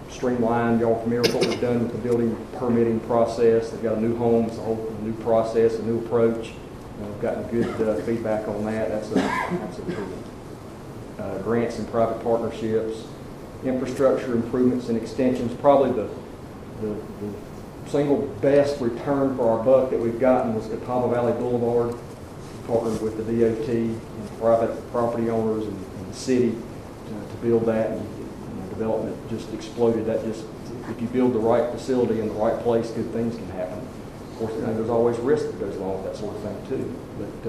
Streamlined, y'all familiar with what we've done with the building permitting process. They've got a new home, it's a whole new process, a new approach. We've gotten good feedback on that. That's a good. Grants and private partnerships, infrastructure improvements and extensions. Probably the single best return for our buck that we've gotten was Catawba Valley Boulevard. We partnered with the DOT and private property owners and the city to build that, and development just exploded. That just, if you build the right facility in the right place, good things can happen. Of course, there's always risk that goes along with that sort of thing too. But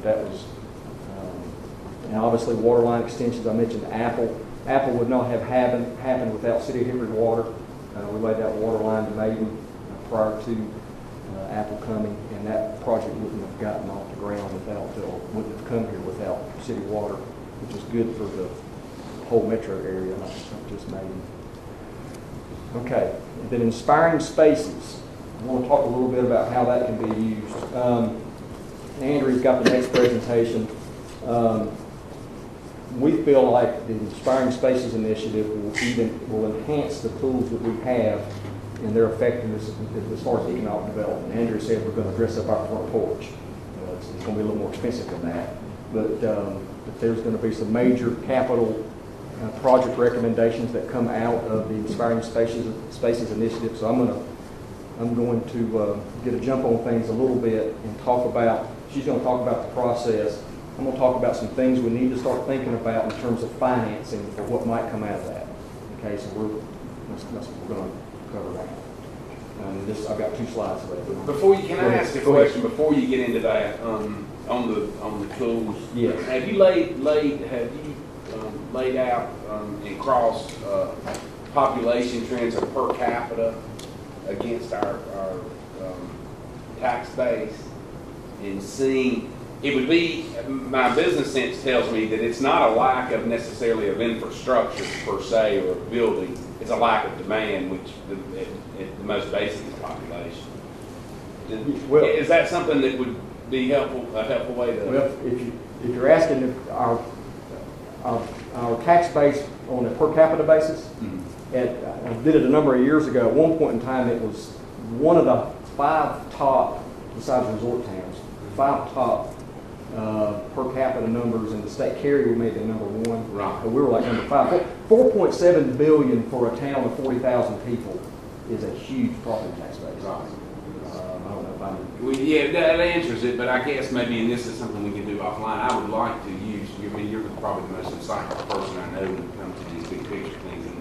that was, and obviously water line extensions. I mentioned Apple. Apple would not have happened without City of Hickory water. We laid that water line to Maiden prior to Apple coming, and that project wouldn't have gotten off the ground without, or wouldn't have come here without city water, which is good for the whole metro area, not just Maiden. Okay, and then inspiring spaces. I want to talk a little bit about how that can be used. Andrew's got the next presentation. We feel like the Inspiring Spaces initiative will enhance the tools that we have and their effectiveness as far as economic development. Andrew said we're going to dress up our front porch. It's going to be a little more expensive than that, but there's going to be some major capital project recommendations that come out of the Inspiring Spaces initiative. So I'm going to get a jump on things a little bit and talk about. She's going to talk about the process. I'm going to talk about some things we need to start thinking about in terms of financing for what might come out of that. Okay, so that's what we're going to cover that. I've got 2 slides left. Can I ask a question before you get into that on the tools? Yes. Have you laid out and crossed population trends of per capita against our tax base and seeing? It would be, my business sense tells me that it's not a lack of necessarily of infrastructure per se or of building. It's a lack of demand, which at the most basic is population. Well, is that something that would be a helpful way to? Well, if you're asking if our tax base on a per capita basis, Mm-hmm. I did it a number of years ago. At one point in time, it was one of the 5 top, besides resort towns, 5 top per capita numbers in the state. Cary made it number 1. Right. But we were like number 5. 4.7 billion for a town of 40,000 people is a huge property tax base. Right. I don't know if I'm. Well, yeah, that answers it, but I guess maybe, and this is something we can do offline, I would like to use, you're probably the most insightful person I know when it comes to these big picture things, and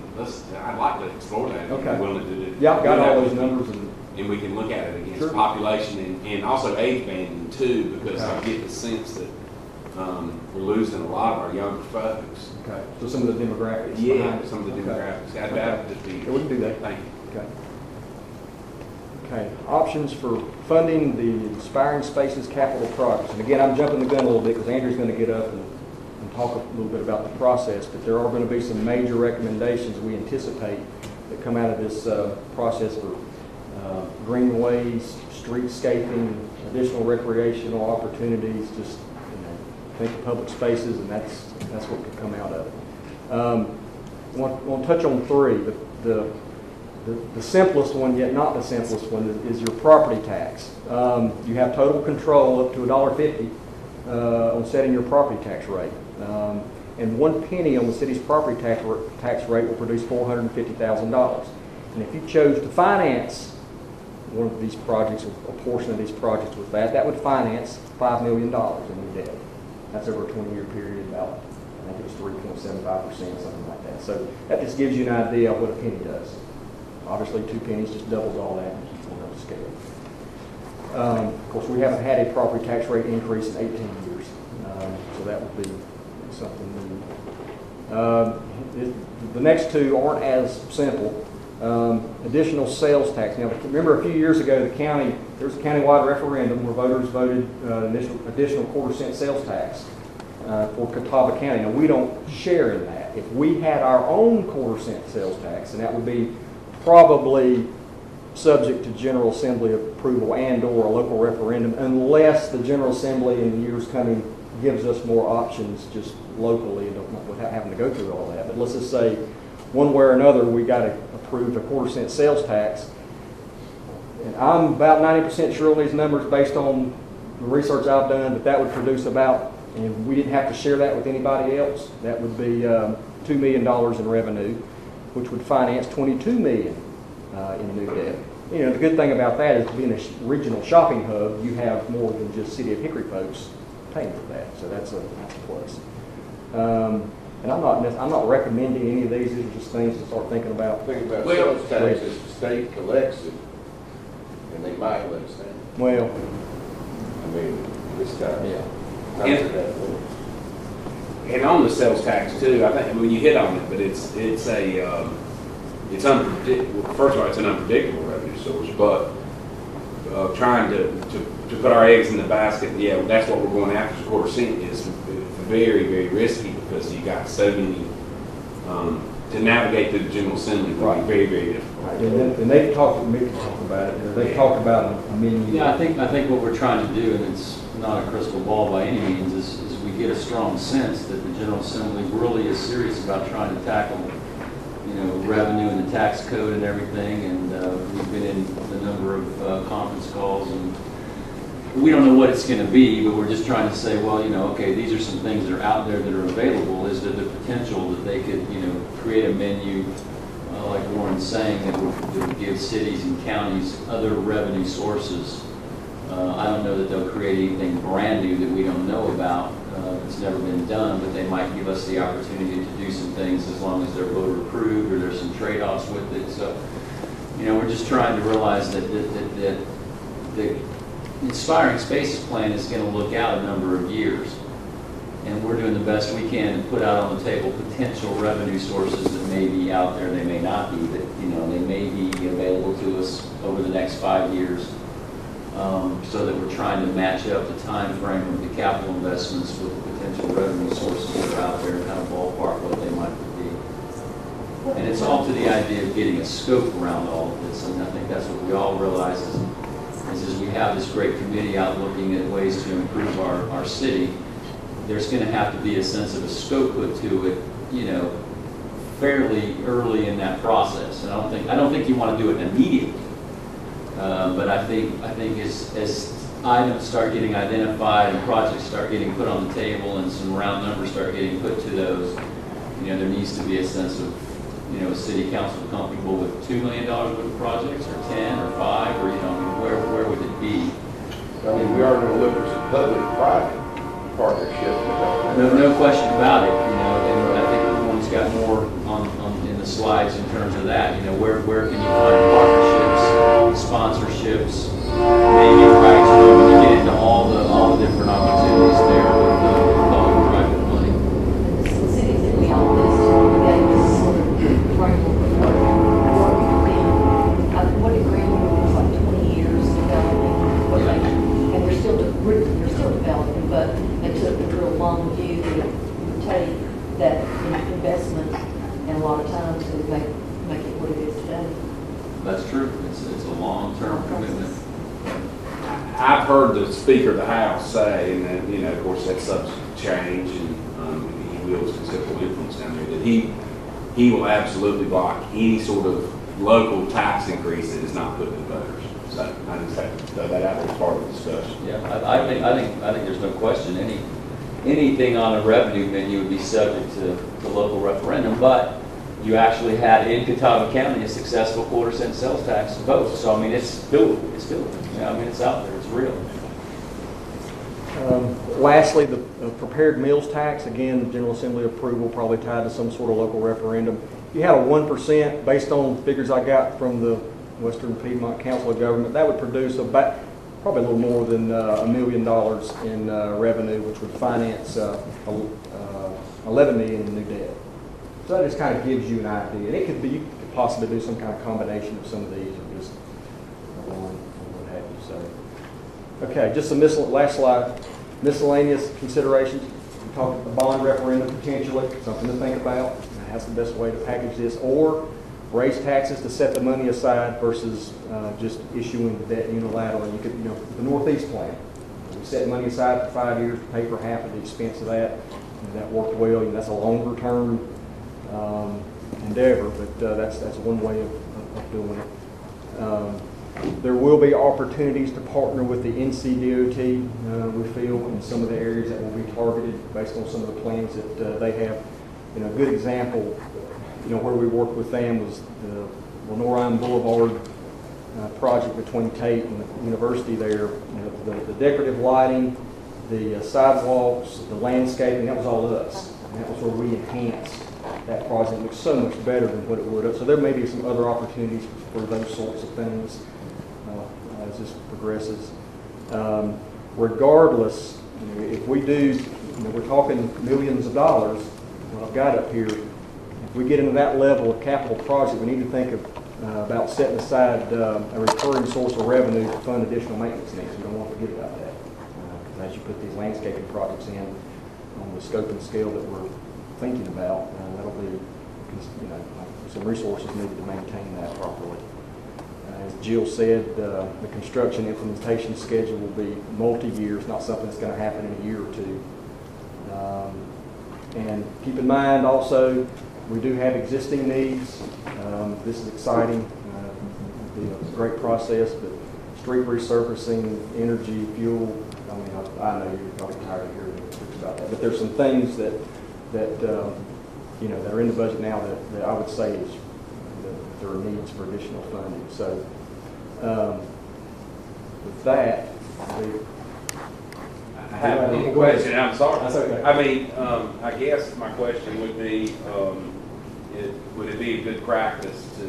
I'd like to explore that. Okay. If you're willing to do it. Yeah, I've got all those numbers. And we can look at it against Sure. population and also age banding too, because I get the sense that we're losing a lot of our younger folks. Okay. So some of the demographics. Yeah, behind it. some of the demographics. Okay. That would just be. Yeah, we can do that. Thank you. Okay. Okay. Options for funding the Inspiring Spaces capital projects. And again, I'm jumping the gun a little bit because Andrew's going to get up and talk a little bit about the process, but there are going to be some major recommendations we anticipate that come out of this process for greenways, streetscaping, additional recreational opportunities, just think of public spaces, and that's what could come out of it. I want to touch on three. The simplest one, yet not the simplest one, is your property tax. You have total control up to $1.50 on setting your property tax rate. And 1 penny on the city's property tax rate will produce $450,000. And if you chose to finance one of these projects, a portion of these projects with that, that would finance $5 million in your debt. That's over a 20-year period, about, I think it was 3.75%, something like that. So that just gives you an idea of what a penny does. Obviously, 2 pennies just doubles all that on a scale. Of course, we haven't had a property tax rate increase in 18 years, so that would be something new. The next two aren't as simple. Additional sales tax. Now, remember a few years ago, there was a countywide referendum where voters voted additional quarter-cent sales tax for Catawba County. Now, we don't share in that. If we had our own quarter-cent sales tax, and that would be probably subject to General Assembly approval and/or a local referendum, unless the General Assembly in the years coming gives us more options just locally and without having to go through all that. But let's just say one way or another we got approved a quarter-cent sales tax. And I'm about 90% sure on these numbers based on the research I've done, but that would produce about, and we didn't have to share that with anybody else, that would be $2 million in revenue, which would finance $22 million in new debt. You know, the good thing about that is being a regional shopping hub, you have more than just City of Hickory folks paying for that, so that's a plus. And I'm not recommending any of these. These are just things to start thinking about. Think about sales tax as the state collects it, and they might let us down. Well, I mean, this time. Yeah. And on the sales tax too, I think when you hit on it, but it's unpredictable. First of all, it's an unpredictable revenue source, but trying to put our eggs in the basket, yeah, that's what we're going after. A quarter cent is very, very risky because you got so many to navigate through the General Assembly. Right. Very, very difficult. Right. And they've talked about it. They've talked about a menu. Yeah, I think what we're trying to do, and it's not a crystal ball by any means, is we get a strong sense that the General Assembly really is serious about trying to tackle, revenue and the tax code and everything. And we've been in a number of conference calls, and we don't know what it's going to be, but we're just trying to say, well, okay, these are some things that are out there that are available. Is there the potential that they could, create a menu, like Warren's saying, that would give cities and counties other revenue sources? I don't know that they'll create anything brand new that we don't know about. It's never been done, but they might give us the opportunity to do some things as long as they're voter approved or there's some trade-offs with it. So, we're just trying to realize that the Inspiring Spaces plan is going to look out a number of years, and we're doing the best we can to put out on the table potential revenue sources that may be out there, they may not be, but they may be available to us over the next 5 years, so that we're trying to match up the time frame of the capital investments with the potential revenue sources that are out there and kind of ballpark what they might be. And it's all to the idea of getting a scope around all of this, and I think that's what we all realize is we have this great committee out looking at ways to improve our city. There's going to have to be a sense of a scope put to it, fairly early in that process. And I don't think you want to do it immediately, but I think as items start getting identified and projects start getting put on the table and some round numbers start getting put to those, there needs to be a sense of a city council comfortable with $2 million worth of projects, or 10, or 5, or where would it be? I mean, we are going to look at some public-private partnerships. No question about it. And I think everyone's got more on in the slides in terms of that. Where can you find partnerships, sponsorships, maybe rights when you get into all the different opportunities there with public-private money. The cities that we all what agreement was like 20 years developing, and they're still developing, but it took a real long view to take I've heard the Speaker of the House say, and then, you know, of course, that's subject to change, and he wields considerable influence down there, that he will absolutely block any sort of local tax increase that is not put to the voters. So I just have to throw that out as part of the discussion. Yeah, I think there's no question. Anything on a revenue menu would be subject to the local referendum, but you actually had in Catawba County a successful quarter-cent sales tax vote. So I mean, it's doable. It's doable. Yeah, I mean, it's out there. It's real. Lastly, the prepared meals tax, again, General Assembly approval, probably tied to some sort of local referendum. If you had a 1%, based on figures I got from the Western Piedmont Council of Government, that would produce about probably a little more than $1 million in revenue, which would finance $11 million in new debt. So that just kind of gives you an idea. And it could be, you could possibly do some kind of combination of some of these, or just one, or what have you. So, okay, just some last slide. Miscellaneous considerations. We talked about the bond referendum potentially, something to think about. That's the best way to package this, or raise taxes to set the money aside versus just issuing the debt unilaterally. You could, you know, the Northeast plan. We set money aside for 5 years to pay for half of the expense of that. And that worked well. You know, that's a longer term endeavor, but that's one way of doing it. There will be opportunities to partner with the NCDOT, we feel, in some of the areas that will be targeted based on some of the plans that they have. You know, a good example, you know, where we worked with them was the Lenoir Boulevard project between Tate and the university there. You know, the decorative lighting, the sidewalks, the landscaping, that was all us. And that was where we enhanced that project. It looks so much better than what it would have. So there may be some other opportunities for those sorts of things as this progresses. Regardless, you know, if we do, you know, we're talking millions of dollars, what I've got up here, if we get into that level of capital project, we need to think about setting aside a recurring source of revenue to fund additional maintenance needs. We don't want to forget about that. As you put these landscaping projects in on the scope and scale that we're thinking about, that'll be, you know, some resources needed to maintain that properly. As Jill said, the construction implementation schedule will be multi-year. It's not something that's going to happen in a year or two. And keep in mind also, we do have existing needs. This is exciting. It'll be a great process, but street resurfacing, energy, fuel, I mean, I know you're probably tired of hearing about that, but there's some things that you know, that are in the budget now that I would say is that there are needs for additional funding. So with that, I have a question. I'm sorry. That's okay. I mean, I guess my question would be, would it be a good practice to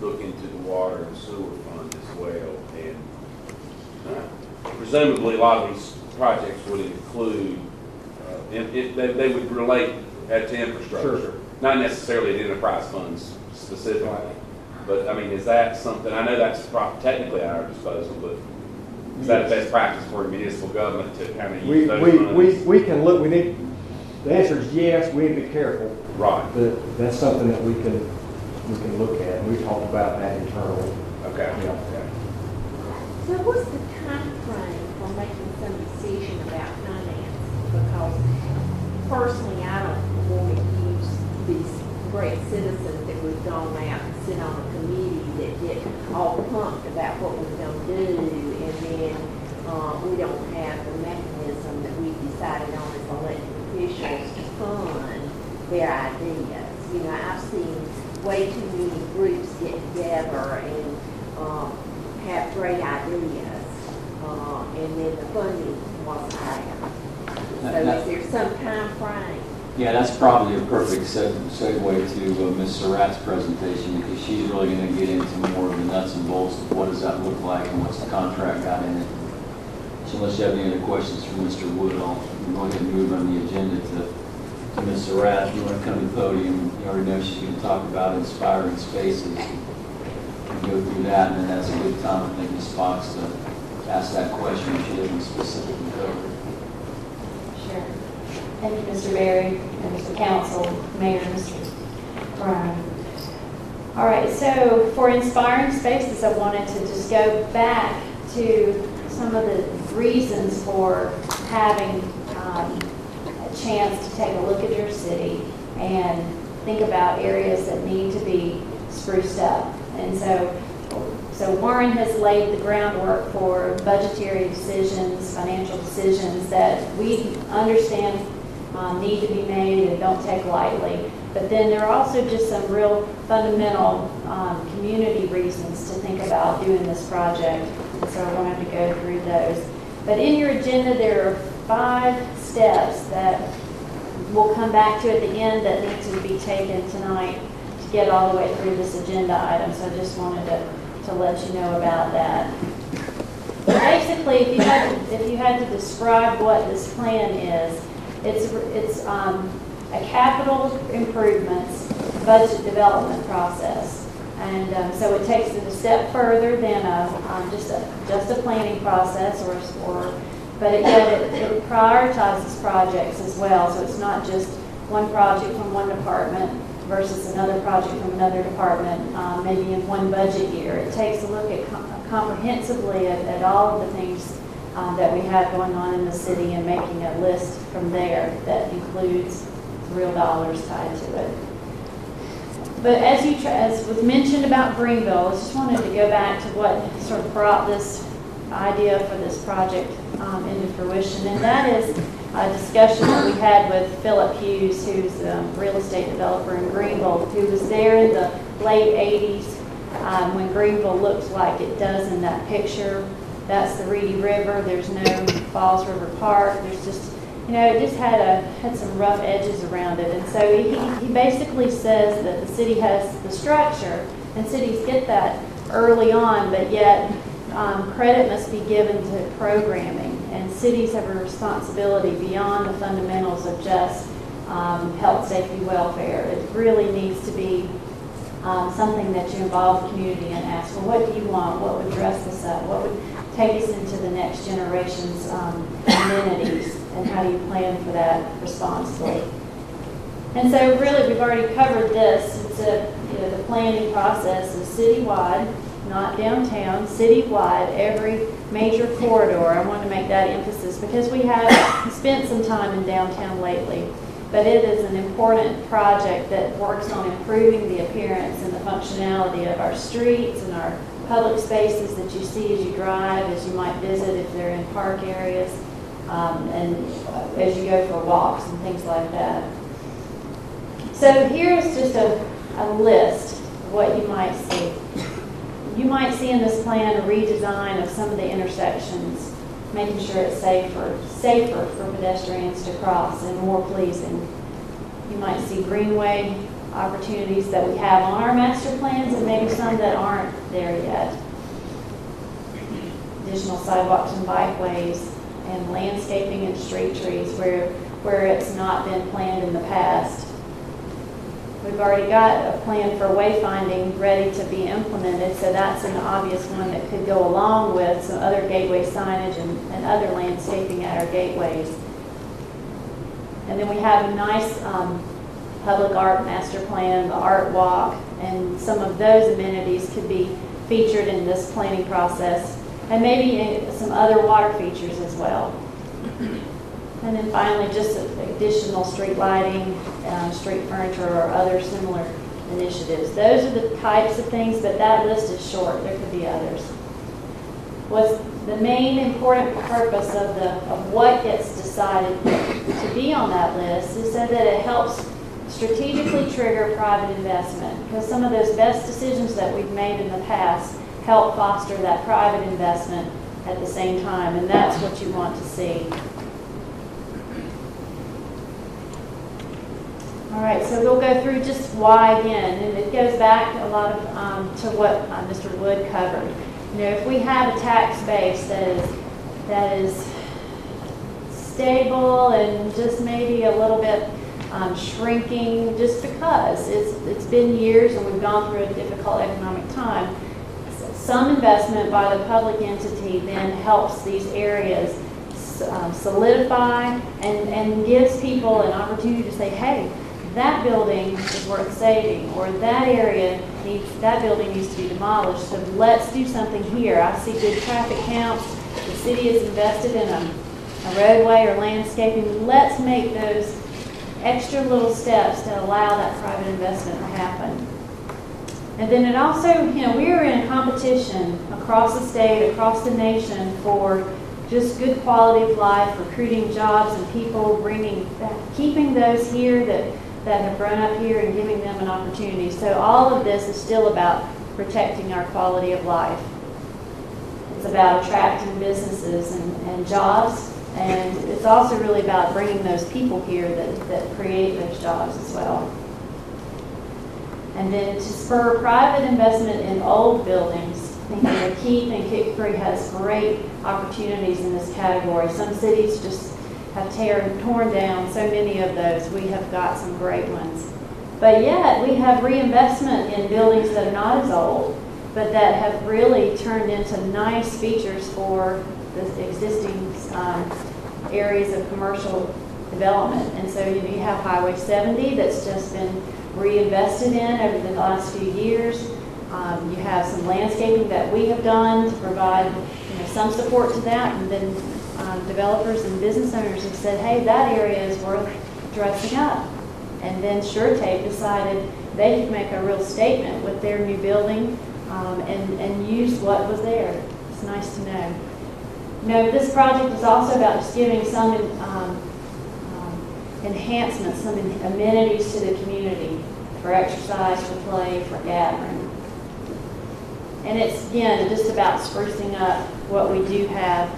look into the water and sewer fund as well? And presumably a lot of these projects would include, they would relate to infrastructure, sure, not necessarily to enterprise funds specifically. Right. But I mean, is that something, I know that's technically at our disposal, but is that a best practice for a municipal government to kind of use those funds? We can look, the answer is yes, we need to be careful. Right. But that's something that we can look at, and we talked about that internally. Okay. Yeah. Okay. So what's the time frame for making some decision about finance? Because personally, I don't want to use these great citizens that we've gone out and sit on a committee that get all pumped about what we're going to do, and then we don't have the mechanism that we've decided on as elected officials to fund their ideas. You know, I've seen way too many groups get together and have great ideas, and then the funding wasn't there. So is there some time frame? Yeah, that's probably a perfect segue to Ms. Surratt's presentation, because she's really going to get into more of the nuts and bolts of what does that look like and what's the contract got in it. So unless you have any other questions for Mr. Wood, I'll go ahead and move on the agenda to Ms. Surratt. If you want to come to the podium, you already know she's going to talk about inspiring spaces. And go through that, and then that's a good time, I think, Ms. Fox, to ask that question if she doesn't specifically cover it. Sure. Thank you, Mr. Berry, and Mr. Council, Mayor, Mr. Brown. All right, so for inspiring spaces, I wanted to just go back to some some of the reasons for having a chance to take a look at your city and think about areas that need to be spruced up. And so Warren has laid the groundwork for budgetary decisions, financial decisions that we understand need to be made and don't take lightly. But then there are also just some real fundamental community reasons to think about doing this project. And so I wanted to go through those. But in your agenda, there are 5 steps that we'll come back to at the end that need to be taken tonight to get all the way through this agenda item. So I just wanted to let you know about that. Basically, if you had to describe what this plan is, it's a capital improvements budget development process, and so it takes it a step further than just a planning process, but it prioritizes projects as well. So it's not just one project from one department versus another project from another department, maybe in one budget year. It takes a look at comprehensively at all of the things that we have going on in the city and making a list from there that includes real dollars tied to it. But as was mentioned about Greenville, I just wanted to go back to what sort of brought this idea for this project into fruition, and that is a discussion that we had with Philip Hughes, who's a real estate developer in Greenville, who was there in the late 80s when Greenville looked like it does in that picture. That's the Reedy River. There's no Falls River Park. There's just, it just had some rough edges around it. And so he basically says that the city has the structure, and cities get that early on, but yet credit must be given to programming, and cities have a responsibility beyond the fundamentals of just health, safety, welfare. It really needs to be something that you involve the community and ask, well, what do you want? What would dress this up? What would take us into the next generation's amenities, and how do you plan for that responsibly? And so really we've already covered this. It's the planning process is citywide, not downtown, citywide, every major corridor. I want to make that emphasis because we have spent some time in downtown lately, but it is an important project that works on improving the appearance and the functionality of our streets and our public spaces that you see as you drive, as you might visit if they're in park areas, and as you go for walks and things like that. So here's just a list of what you might see. You might see in this plan a redesign of some of the intersections, making sure it's safer for pedestrians to cross and more pleasing. You might see greenway opportunities that we have on our master plans and maybe some that aren't there yet. Additional sidewalks and bikeways and landscaping and street trees where it's not been planned in the past. We've already got a plan for wayfinding ready to be implemented, so that's an obvious one that could go along with some other gateway signage and other landscaping at our gateways. And then we have a nice public art master plan, the art walk, and some of those amenities could be featured in this planning process, and maybe some other water features as well. And then finally, just additional street lighting, street furniture, or other similar initiatives. Those are the types of things, but that list is short. There could be others. What's the main important purpose of what gets decided to be on that list is so that it helps strategically trigger private investment, because some of those best decisions that we've made in the past help foster that private investment at the same time, and that's what you want to see. All right, so we'll go through just why again, and it goes back a lot of to what Mr. Wood covered. If we have a tax base that is stable and just maybe a little bit shrinking, just because it's been years and we've gone through a difficult economic time, some investment by the public entity then helps these areas solidify and gives people an opportunity to say, hey, that building is worth saving, or that building needs to be demolished, so let's do something here. I see good traffic counts, the city is invested in a roadway or landscaping, let's make those extra little steps to allow that private investment to happen. And then it also, we are in a competition across the state, across the nation for just good quality of life, recruiting jobs and people, keeping those here that have grown up here and giving them an opportunity. So all of this is still about protecting our quality of life. It's about attracting businesses and jobs, and it's also really about bringing those people here that create those jobs as well. And then to spur private investment in old buildings, I think the key thing, Hickory has great opportunities in this category. Some cities just have torn down so many of those. We have got some great ones. But yet we have reinvestment in buildings that are not as old, but that have really turned into nice features for the existing areas of commercial development. And so you have Highway 70 that's just been reinvested in over the last few years. You have some landscaping that we have done to provide some support to that, and then developers and business owners have said, hey, that area is worth dressing up. And then SureTape decided they could make a real statement with their new building and use what was there. It's nice to know. This project is also about just giving some enhancements, some amenities to the community for exercise, for play, for gathering. And it's, again, just about sprucing up what we do have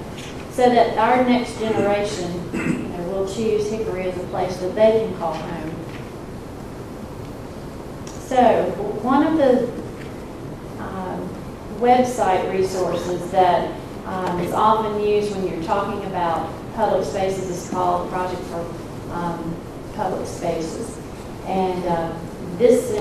so that our next generation will choose Hickory as a place that they can call home. So one of the website resources that is often used when you're talking about public spaces is called Project for Public Spaces. And this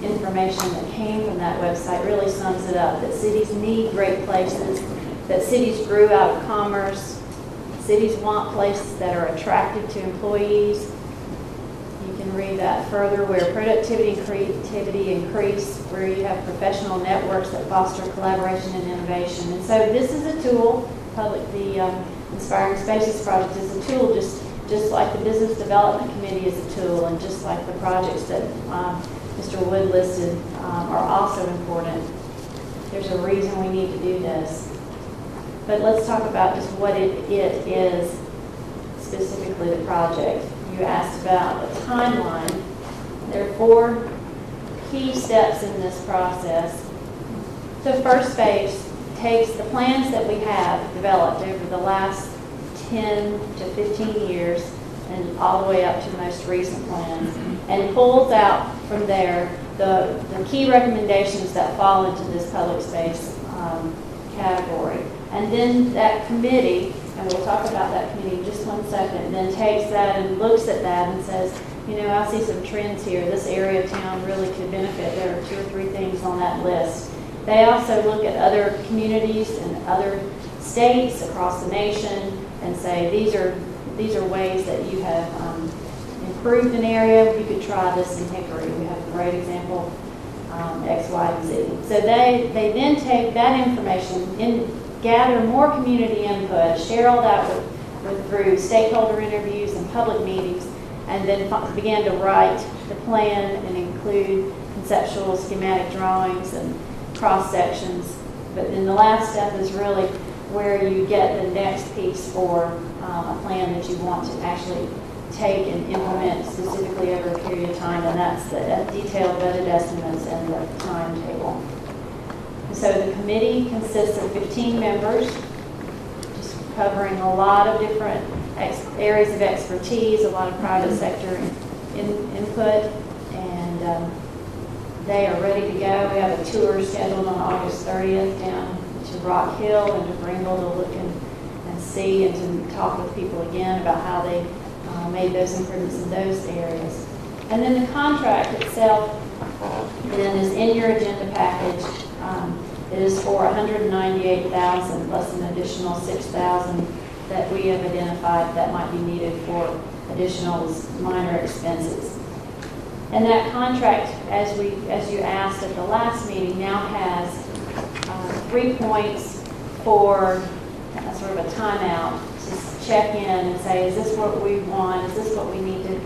information that came from that website really sums it up, that cities need great places, that cities grew out of commerce, cities want places that are attractive to employees. You can read that further, where productivity and creativity increase, where you have professional networks that foster collaboration and innovation. And so this is a tool, the Inspiring Spaces Project is a tool just like the Business Development Committee is a tool, and just like the projects that Mr. Wood listed are also important. There's a reason we need to do this. But let's talk about just what it is, specifically the project. You asked about the timeline. There are 4 key steps in this process. The first phase takes the plans that we have developed over the last 10 to 15 years and all the way up to the most recent plans, and pulls out from there the key recommendations that fall into this public space category. And then that committee, and we'll talk about that committee in just one second, then takes that and looks at that and says, I see some trends here. This area of town really could benefit. There are 2 or 3 things on that list. They also look at other communities and other states across the nation and say, these are ways that you have improved an area. You could try this in Hickory. We have a great example, X, Y, and Z. So they then take that information and gather more community input, share all that through stakeholder interviews and public meetings, and then began to write the plan and include conceptual schematic drawings and cross sections. But then the last step is really where you get the next piece for a plan that you want to actually take and implement specifically over a period of time, and that's the detailed budget estimates and the timetable. So the committee consists of 15 members, just covering a lot of different areas of expertise, a lot of private sector input, and they are ready to go. We have a tour scheduled on August 30th down to Rock Hill and to Greenville to look and see and to talk with people again about how they made those improvements in those areas. And then the contract itself then is in your agenda package. It is for $198,000 plus an additional $6,000 that we have identified that might be needed for additional minor expenses. And that contract, as you asked at the last meeting, now has 3 points for sort of a timeout to check in and say, is this what we want? Is this what we need to,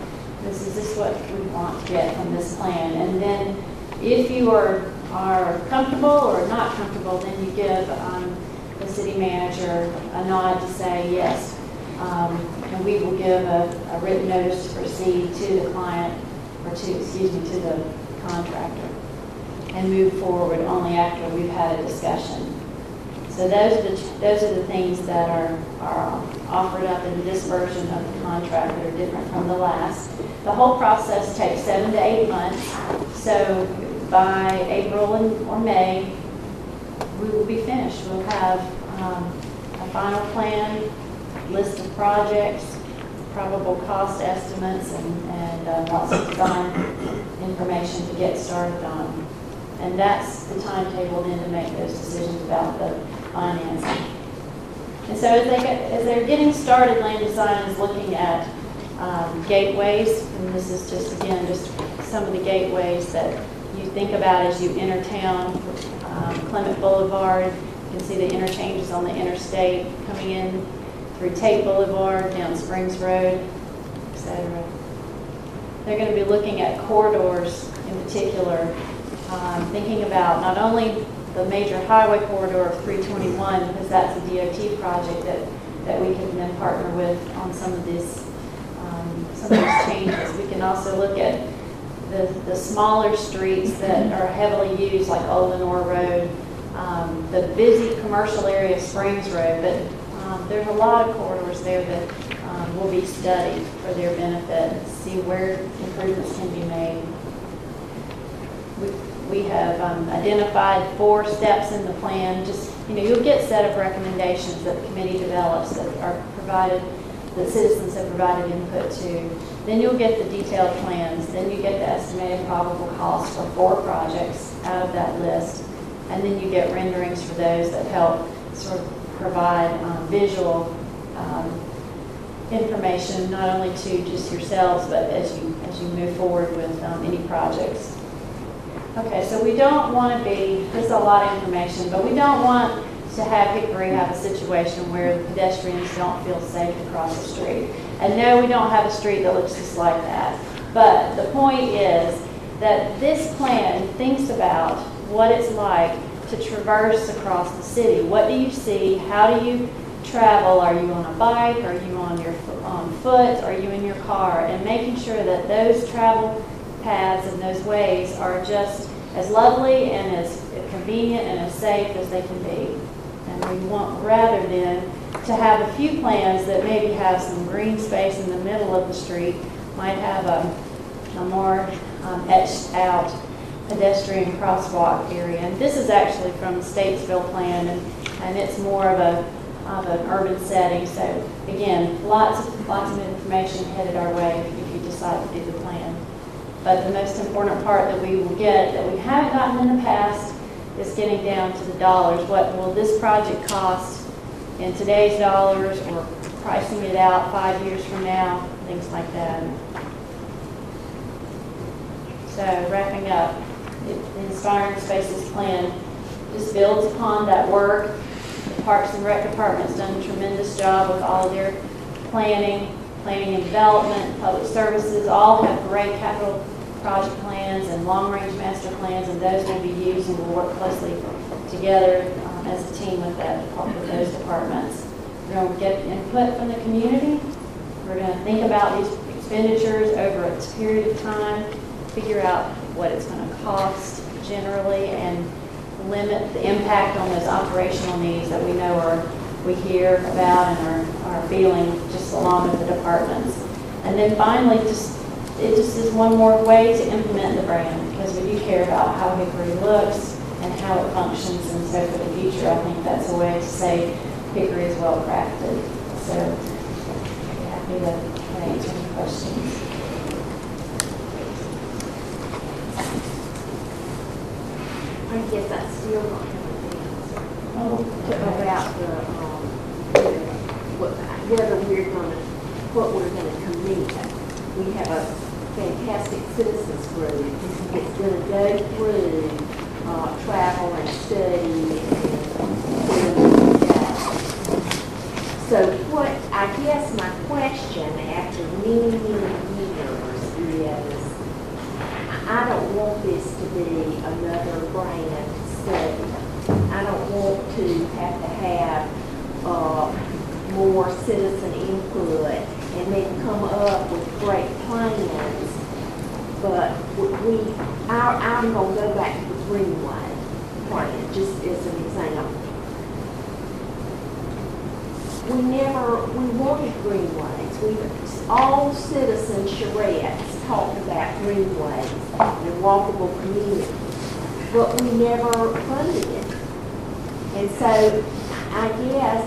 is this what we want to get from this plan? And then if you are comfortable or not comfortable, then you give the city manager a nod to say yes. And we will give a written notice to proceed to the client, or to the contractor, and move forward only after we've had a discussion. So those are the things that are offered up in this version of the contract that are different from the last. The whole process takes 7 to 8 months. So by April or May, we will be finished. We'll have a final plan, list of projects, probable cost estimates, and lots of design information to get started on. And that's the timetable then to make those decisions about the financing. And so as they're getting started, Land Design is looking at gateways, and this is just some of the gateways that you think about as you enter town. Clement Boulevard, you can see the interchanges on the interstate coming in through Tate Boulevard, down Springs Road, etc. They're going to be looking at corridors in particular, thinking about not only the major highway corridor of 321, because that's a DOT project that we can then partner with on some of these changes. We can also look at the smaller streets that are heavily used, like Old Lenore Road, the busy commercial area of Springs Road, but there's a lot of corridors there that will be studied for their benefit, see where improvements can be made. We have identified 4 steps in the plan. You'll get a set of recommendations that the committee develops that are provided, that citizens have provided input to. Then you'll get the detailed plans. Then you get the estimated probable cost for 4 projects out of that list. And then you get renderings for those that help sort of provide visual information, not only to just yourselves, but as you move forward with any projects. Okay, so we don't want to this is a lot of information, but we don't want to have Hickory have a situation where the pedestrians don't feel safe to cross the street. And no, we don't have a street that looks just like that. But the point is that this plan thinks about what it's like to traverse across the city. What do you see? How do you travel? Are you on a bike? Are you on foot? Are you in your car? And making sure that those travel paths and those ways are just as lovely and as convenient and as safe as they can be. And we want, rather than to have a few plans that maybe have some green space in the middle of the street, might have a more etched out pedestrian crosswalk area. And this is actually from the Statesville plan, and it's more of an urban setting. So again, lots of information headed our way if you decide to do the plan. But the most important part that we will get, that we haven't gotten in the past, is getting down to the dollars. What will this project cost in today's dollars, or pricing it out 5 years from now, things like that. So wrapping up, the Inspiring Spaces plan just builds upon that work. The Parks and Rec Department's done a tremendous job with all of their planning and development, public services, all have great capital project plans and long-range master plans, and those will be used, and we'll work closely together as a team with those departments. We're going to get input from the community. We're going to think about these expenditures over a period of time, figure out what it's going to cost generally, and limit the impact on those operational needs that we know we hear about and are feeling just along with the departments. And then finally, it just is one more way to implement the brand, because we do care about how Hickory looks and how it functions. And so for the future, I think that's a way to say Hickory is well crafted. So happy to answer any questions. I guess that's still not coming down about what we're going to commit. We have a fantastic citizens group. It's going to go through travel and study and So what, I guess my question after many, many years is, I don't want this to be another grant study. I don't want to have more citizen input and then come up with great plans. But I'm going to go back to the Greenway plan, just as an example. We wanted greenways. All citizen charrettes talked about greenways and walkable communities, but we never funded it. And so I guess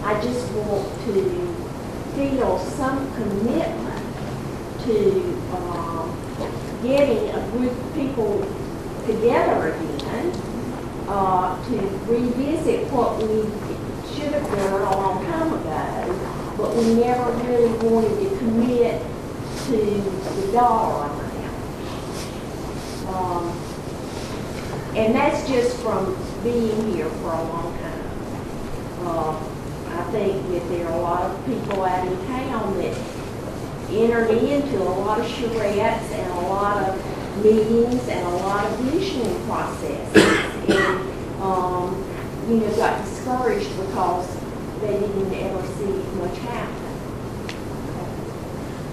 I just want to feel some commitment to getting a group of people together again to revisit what we should have done a long time ago, but we never really wanted to commit to the dollar amount. And that's just from being here for a long time. I think that there are a lot of people out in town that entered into a lot of charrettes and a lot of meetings and a lot of visioning processes. And, got discouraged because they didn't ever see much happen.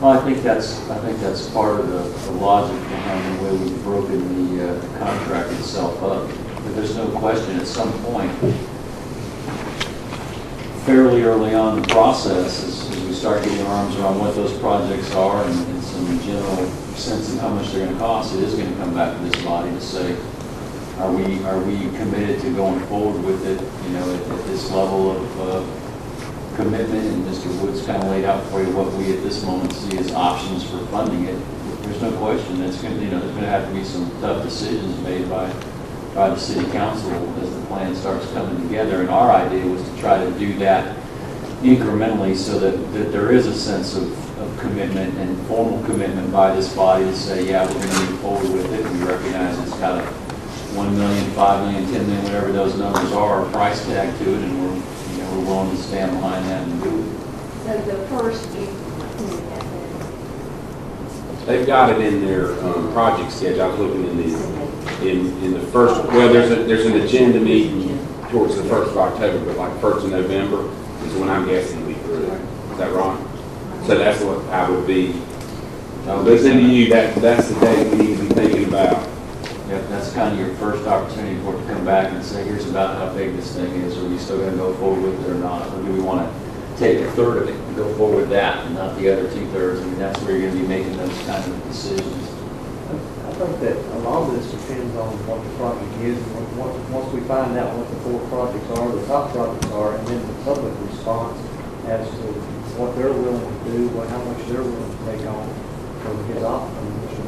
Well, I think that's part of the logic behind the way we've broken the contract itself up. But there's no question at some point, fairly early on in the process, as we start getting our arms around what those projects are and some general sense of how much they're going to cost, it is going to come back to this body to say, are we committed to going forward with it, at this level of commitment? And Mr. Woods kind of laid out for you what we at this moment see as options for funding it. There's no question that's going to, there's going to have to be some tough decisions made by the city council as the plan starts coming together. And our idea was to try to do that incrementally so that there is a sense of commitment and formal commitment by this body to say, yeah, we're going to move forward with it. We recognize it's got a $1 million, $5 million, $10 million, whatever those numbers are, a price tag to it, and we're willing to stand behind that and do it. So the first, They've got it in their project schedule. I was looking in the first. Well, there's an agenda meeting towards the 1st of October, but like 1st of November is when I'm guessing we through. Is that right? So that's what I would be listening to you. That's the day we need to be thinking about. Yeah, that's kind of your first opportunity for it to come back and say, here's about how big this thing is. Are we still going to go forward with it or not? Or do we want to take a third of it and go forward with that and not the other 2/3? I mean, that's where you're going to be making those kinds of decisions. I think that a lot of this depends on what the project is. Once we find out what the 4 projects are, the top projects are, and then the public response as to what they're willing to do, how much they're willing to take on for his option, Mr.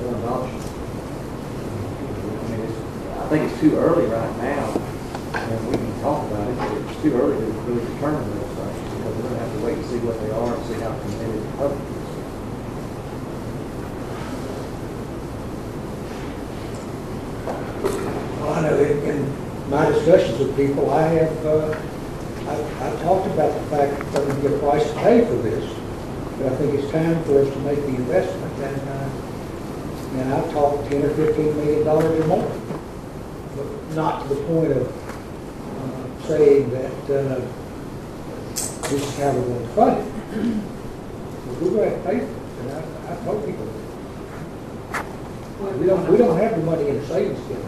Warren's option. I think it's too early right now, and we can talk about it, but it's too early to really determine those things, because we're going to have to wait and see what they are and see how committed the public is. Well, I know in my discussions with people, I've talked about the fact that they're going to get a price to pay for this, but I think it's time for us to make the investment, and I've talked $10 or $15 million or more. Not to the point of saying that this is how we're going to fund it. But we're going to have to pay for it, and I've told people that. We don't have the money in the savings account.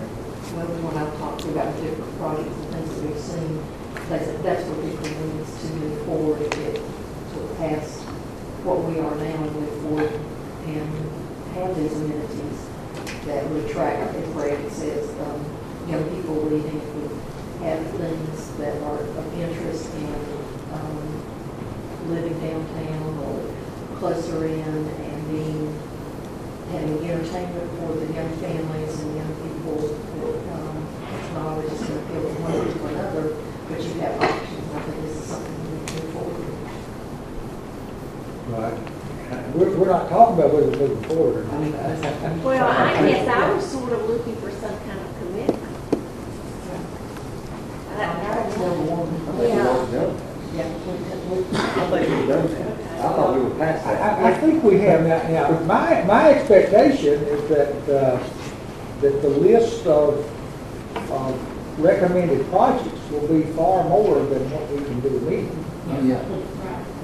Well, when I've talked about different projects and things that we've seen, that's what people need is to move forward and get sort of past what we are now and move forward and have these amenities that would attract, as Brad says, young people leaving. If we have things that are of interest in living downtown or closer in and having entertainment for the young families and young people. It's not always just going to appeal to one group or another, but you have options. I think this is something we need to move forward with. Right. We're not talking about whether we're moving forward or not. well, I guess I was sort of looking for some kind of commitment. I don't number one. I think we've already done that. Yeah. I think we've done that. I thought we were past that. I think we have now, my expectation is that, that the list of recommended projects will be far more than what we can do immediately. Yeah.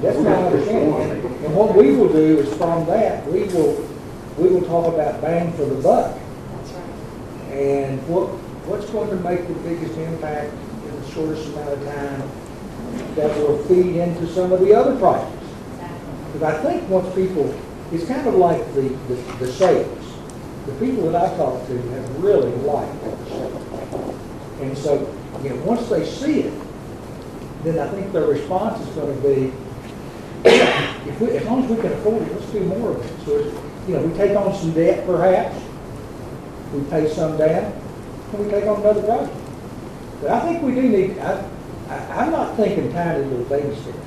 That's my understanding. And what we will do is from that, we will talk about bang for the buck. That's right. And what's going to make the biggest impact in the shortest amount of time that will feed into some of the other projects. Because I think once people, it's kind of like the sales. The people that I talk to have really liked the sales. And so, once they see it, then I think their response is going to be, as long as we can afford it, let's do more of it. So, we take on some debt perhaps, we pay some down, and we take on another project. But I think we do need, I'm not thinking tiny little baby steps.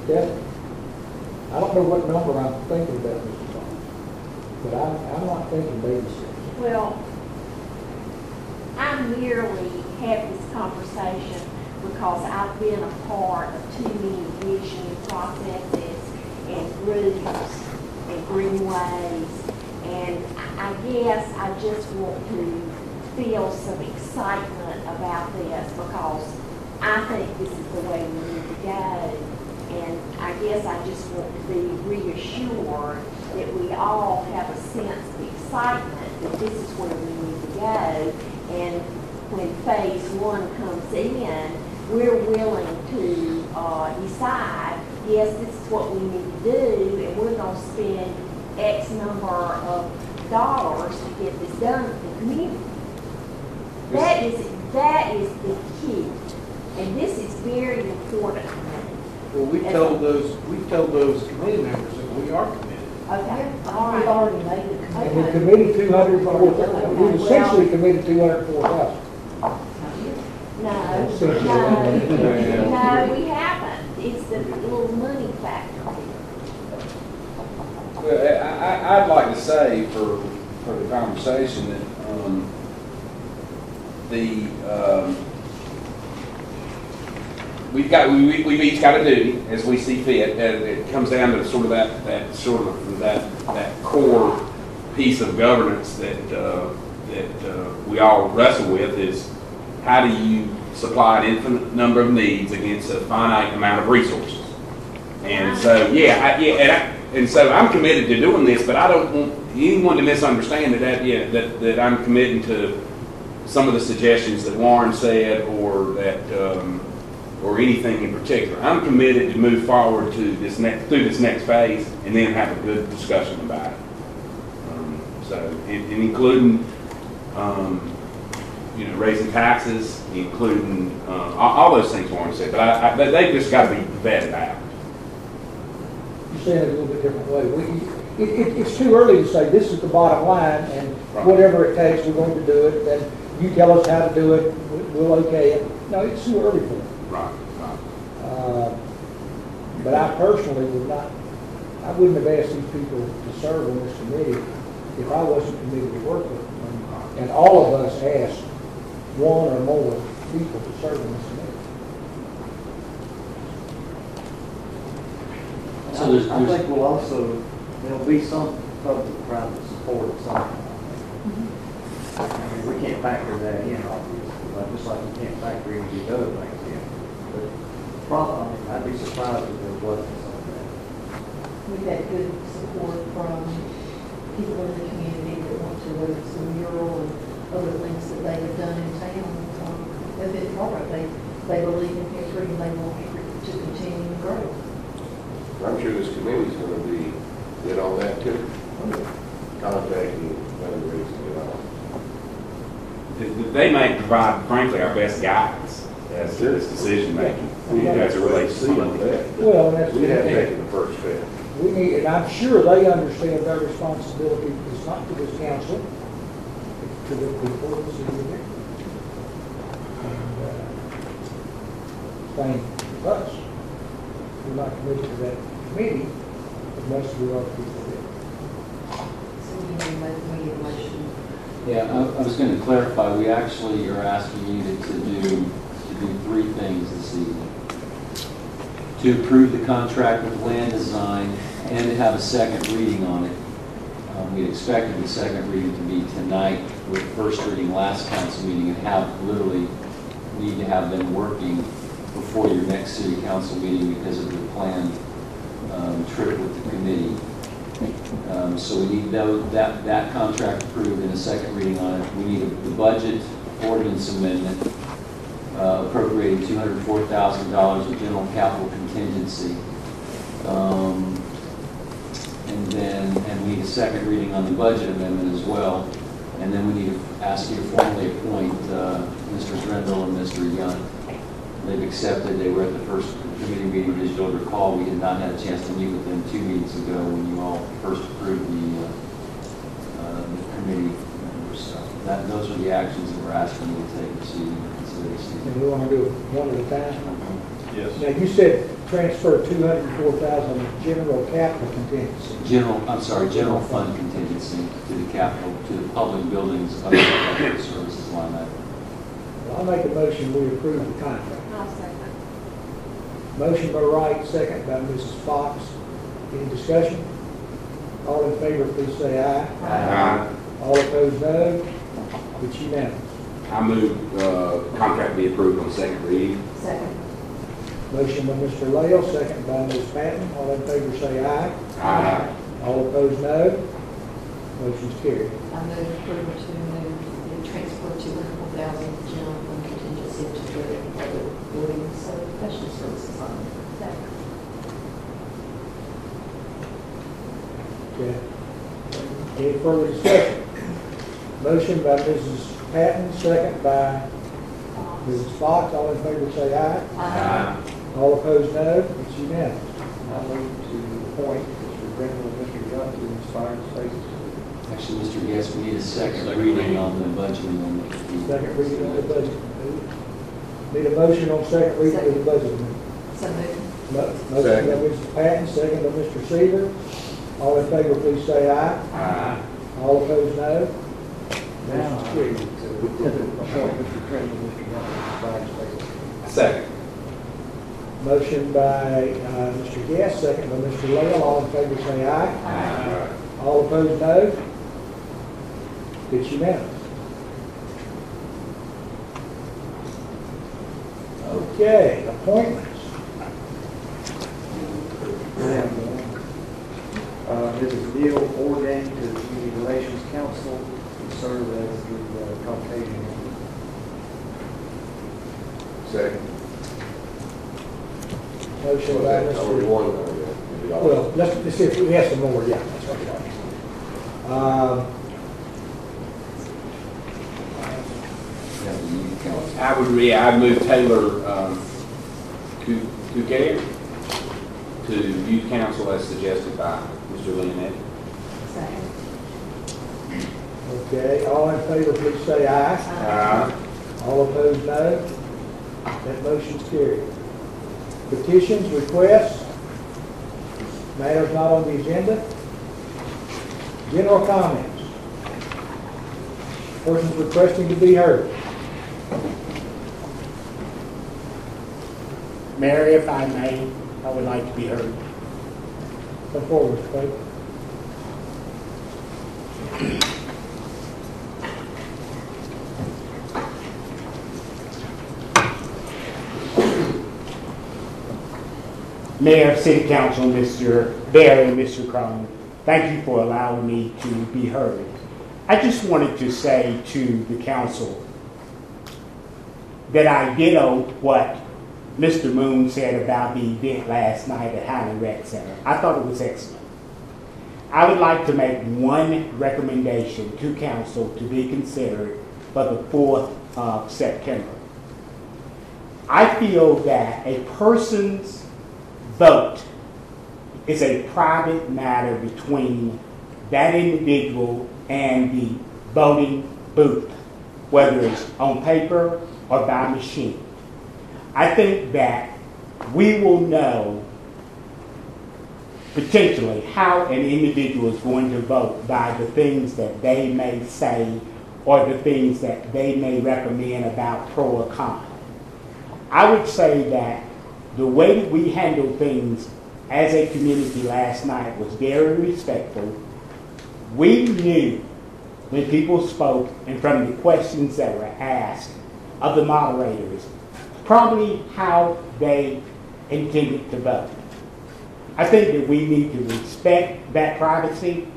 Okay? I don't know what number I'm thinking about, Mr. Thomas, but I'm not thinking baby steps. Well, I merely have this conversation because I've been a part of too many vision processes and groups and greenways, and I guess I just want to feel some excitement about this because I think this is the way we need to go. And I guess I just want to be reassured that we all have a sense of excitement that this is where we need to go. And when phase one comes in, we're willing to decide, yes, this is what we need to do, and we're going to spend X number of dollars to get this done in the community. That is the key, and this is very important. Well, we've told those committee members that we are committed. Okay, all We've right. already made the And we commitment. committed 204,000. We've essentially committed 204,000. No, Essentially. no, we haven't. It's the little money factor. Well, I'd like to say for the conversation that we've each got a duty as we see fit, and it comes down to sort of that core piece of governance that we all wrestle with is how do you supply an infinite number of needs against a finite amount of resources? And so and so I'm committed to doing this, but I don't want anyone to misunderstand that I'm committing to some of the suggestions that Warren said or that or anything in particular. I'm committed to move forward to through this next phase and then have a good discussion about it. Including raising taxes, including all those things Warren said, but they've just got to be vetted out. You're saying it a little bit different way. It's too early to say this is the bottom line, and Right. whatever it takes, we're going to do it, and you tell us how to do it, we'll okay it. No, it's too early for it. Right. But I personally I wouldn't have asked these people to serve on this committee if I wasn't committed to work with them. And all of us asked one or more people to serve on this committee. So I think we'll also, there'll be some public-private support of some kind. I mean, we can't factor that in, obviously, just like we can't factor any of these other things in. But probably, I'd be surprised if there wasn't some of that. We've had good support from people in the community that want to, whether it's a mural and other things that they have done in town. They've been part of it. They believe in Hickory and they want Hickory to continue to grow. I'm sure this committee's gonna be good on that too. Contacting fundraising and all. They may provide, frankly, our best guidance as to this decision making as it relates to funding. Well, and that's. We have taken the first step. We need, and I'm sure they understand their responsibility is not to this council, it's to the people of the city of Hickory. And same with us. We're not committed to that committee unless we are people of Hickory. So we need a motion. Yeah, I was going to clarify, we actually are asking you to do to approve the contract with Land Design and to have a second reading on it. We expected the second reading to be tonight with first reading last council meeting, and literally need to have them working before your next city council meeting because of the planned trip with the committee. So we need that contract approved and a second reading on it. We need the budget ordinance amendment appropriating $204,000 of general capital contingency. And we need a second reading on the budget amendment as well. And then we need to ask you to formally appoint Mr. Grendel and Mr. Young. They've accepted. They were at the first committee meeting. As you'll recall, we had not had a chance to meet with them 2 meetings ago when you all first approved the committee members. So those are the actions that we're asking you to take this evening. And we want to do it one at a time? Yes. Now, you said transfer $204,000 general capital contingency. General fund contingency to the capital, to the public buildings under the public services line item. Well, I'll make a motion, we approve the contract. I'll second. Motion by Wright, second by Mrs. Fox. Any discussion? All in favor, please say aye. Aye. All opposed, no. It's unanimous. I move contract be approved on second reading. Second. Motion by Mr. Lael, second by Ms. Patton. All in favor, say aye. Aye. All opposed, no. Motion's carried. I move approval to move the transfer $204,000 general fund contingency to the public building and professional services line. Second. Okay. Any further discussion? Motion by Mrs. Patton, second by Mrs. Fox. All in favor say aye. Aye. All opposed, no. It's unanimous. I move to appoint Mr. Grendel and Mr. Young to these fire spaces. Actually, Mr. Guest, we need a second reading on the budget amendment. Second reading on the budget. Need a motion on second reading of the budget amendment. So moved. Motion by Mrs. Patton, second by Mr. Seaver. All in favor, please say aye. Aye. All opposed, no. Now, I agree to appoint Mr. Grendel and Mr. Young to these fire spaces. Second. Motion by Mr. Guest, second by Mr. Lael. All in favor, say aye. Aye. All opposed, no. It's unanimous. Okay, appointments. Mrs. Neil Orgain to the Community Relations Council to serve as the Caucasian. Second. Motion by Number Mr. one, Well, let's see if we have some more, yeah, that's what we got. I'd move Taylor Kucare to youth council as suggested by Mr. Leonetti. Second. Okay, all in favor, please say aye. Aye. All opposed, no. That motion's carried. Petitions, requests, matters not on the agenda. General comments. Persons requesting to be heard. Mayor, if I may, I would like to be heard. Come forward, please. Mayor, City Council, Mr. Barry, and Mr. Crone, thank you for allowing me to be heard. I just wanted to say to the council that I ditto what Mr. Moon said about the event last night at Highland Rec Center. I thought it was excellent. I would like to make one recommendation to council to be considered for the 4th of September. I feel that a person's vote is a private matter between that individual and the voting booth, whether it's on paper or by machine. I think that we will know potentially how an individual is going to vote by the things that they may say or the things that they may recommend about pro or con. I would say that the way that we handled things as a community last night was very respectful. We knew when people spoke and from the questions that were asked of the moderators, probably how they intended to vote. I think that we need to respect that privacy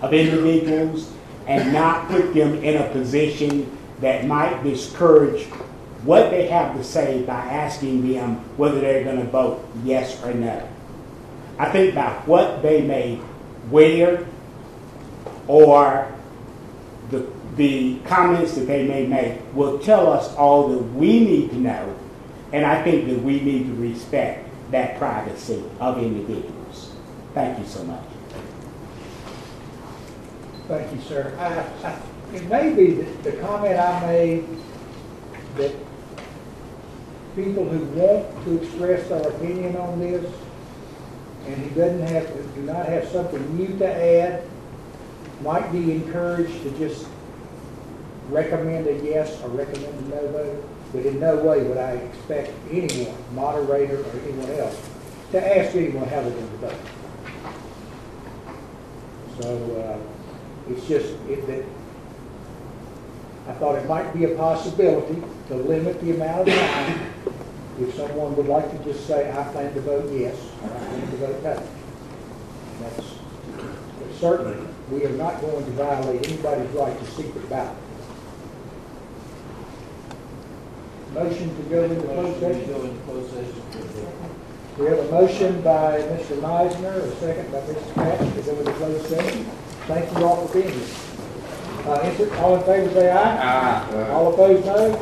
of individuals and not put them in a position that might discourage what they have to say by asking them whether they're going to vote yes or no. I think by what they may wear or the comments that they may make will tell us all that we need to know, and I think that we need to respect that privacy of individuals. Thank you so much. Thank you, sir. It may be that the comment I made that people who want to express their opinion on this and who do not have something new to add might be encouraged to just recommend a yes or recommend a no vote, but in no way would I expect anyone, moderator or anyone else, to ask anyone how they're going to vote. So it's just that I thought it might be a possibility to limit the amount of time if someone would like to just say, I plan to vote yes, or I plan to vote no. But certainly, we are not going to violate anybody's right to secret ballot. Motion to go into closed session. We have a motion by Mr. Meisner, a second by Mr. Patch to go into closed session. Thank you all for being here. All in favor say aye. Aye. All opposed no.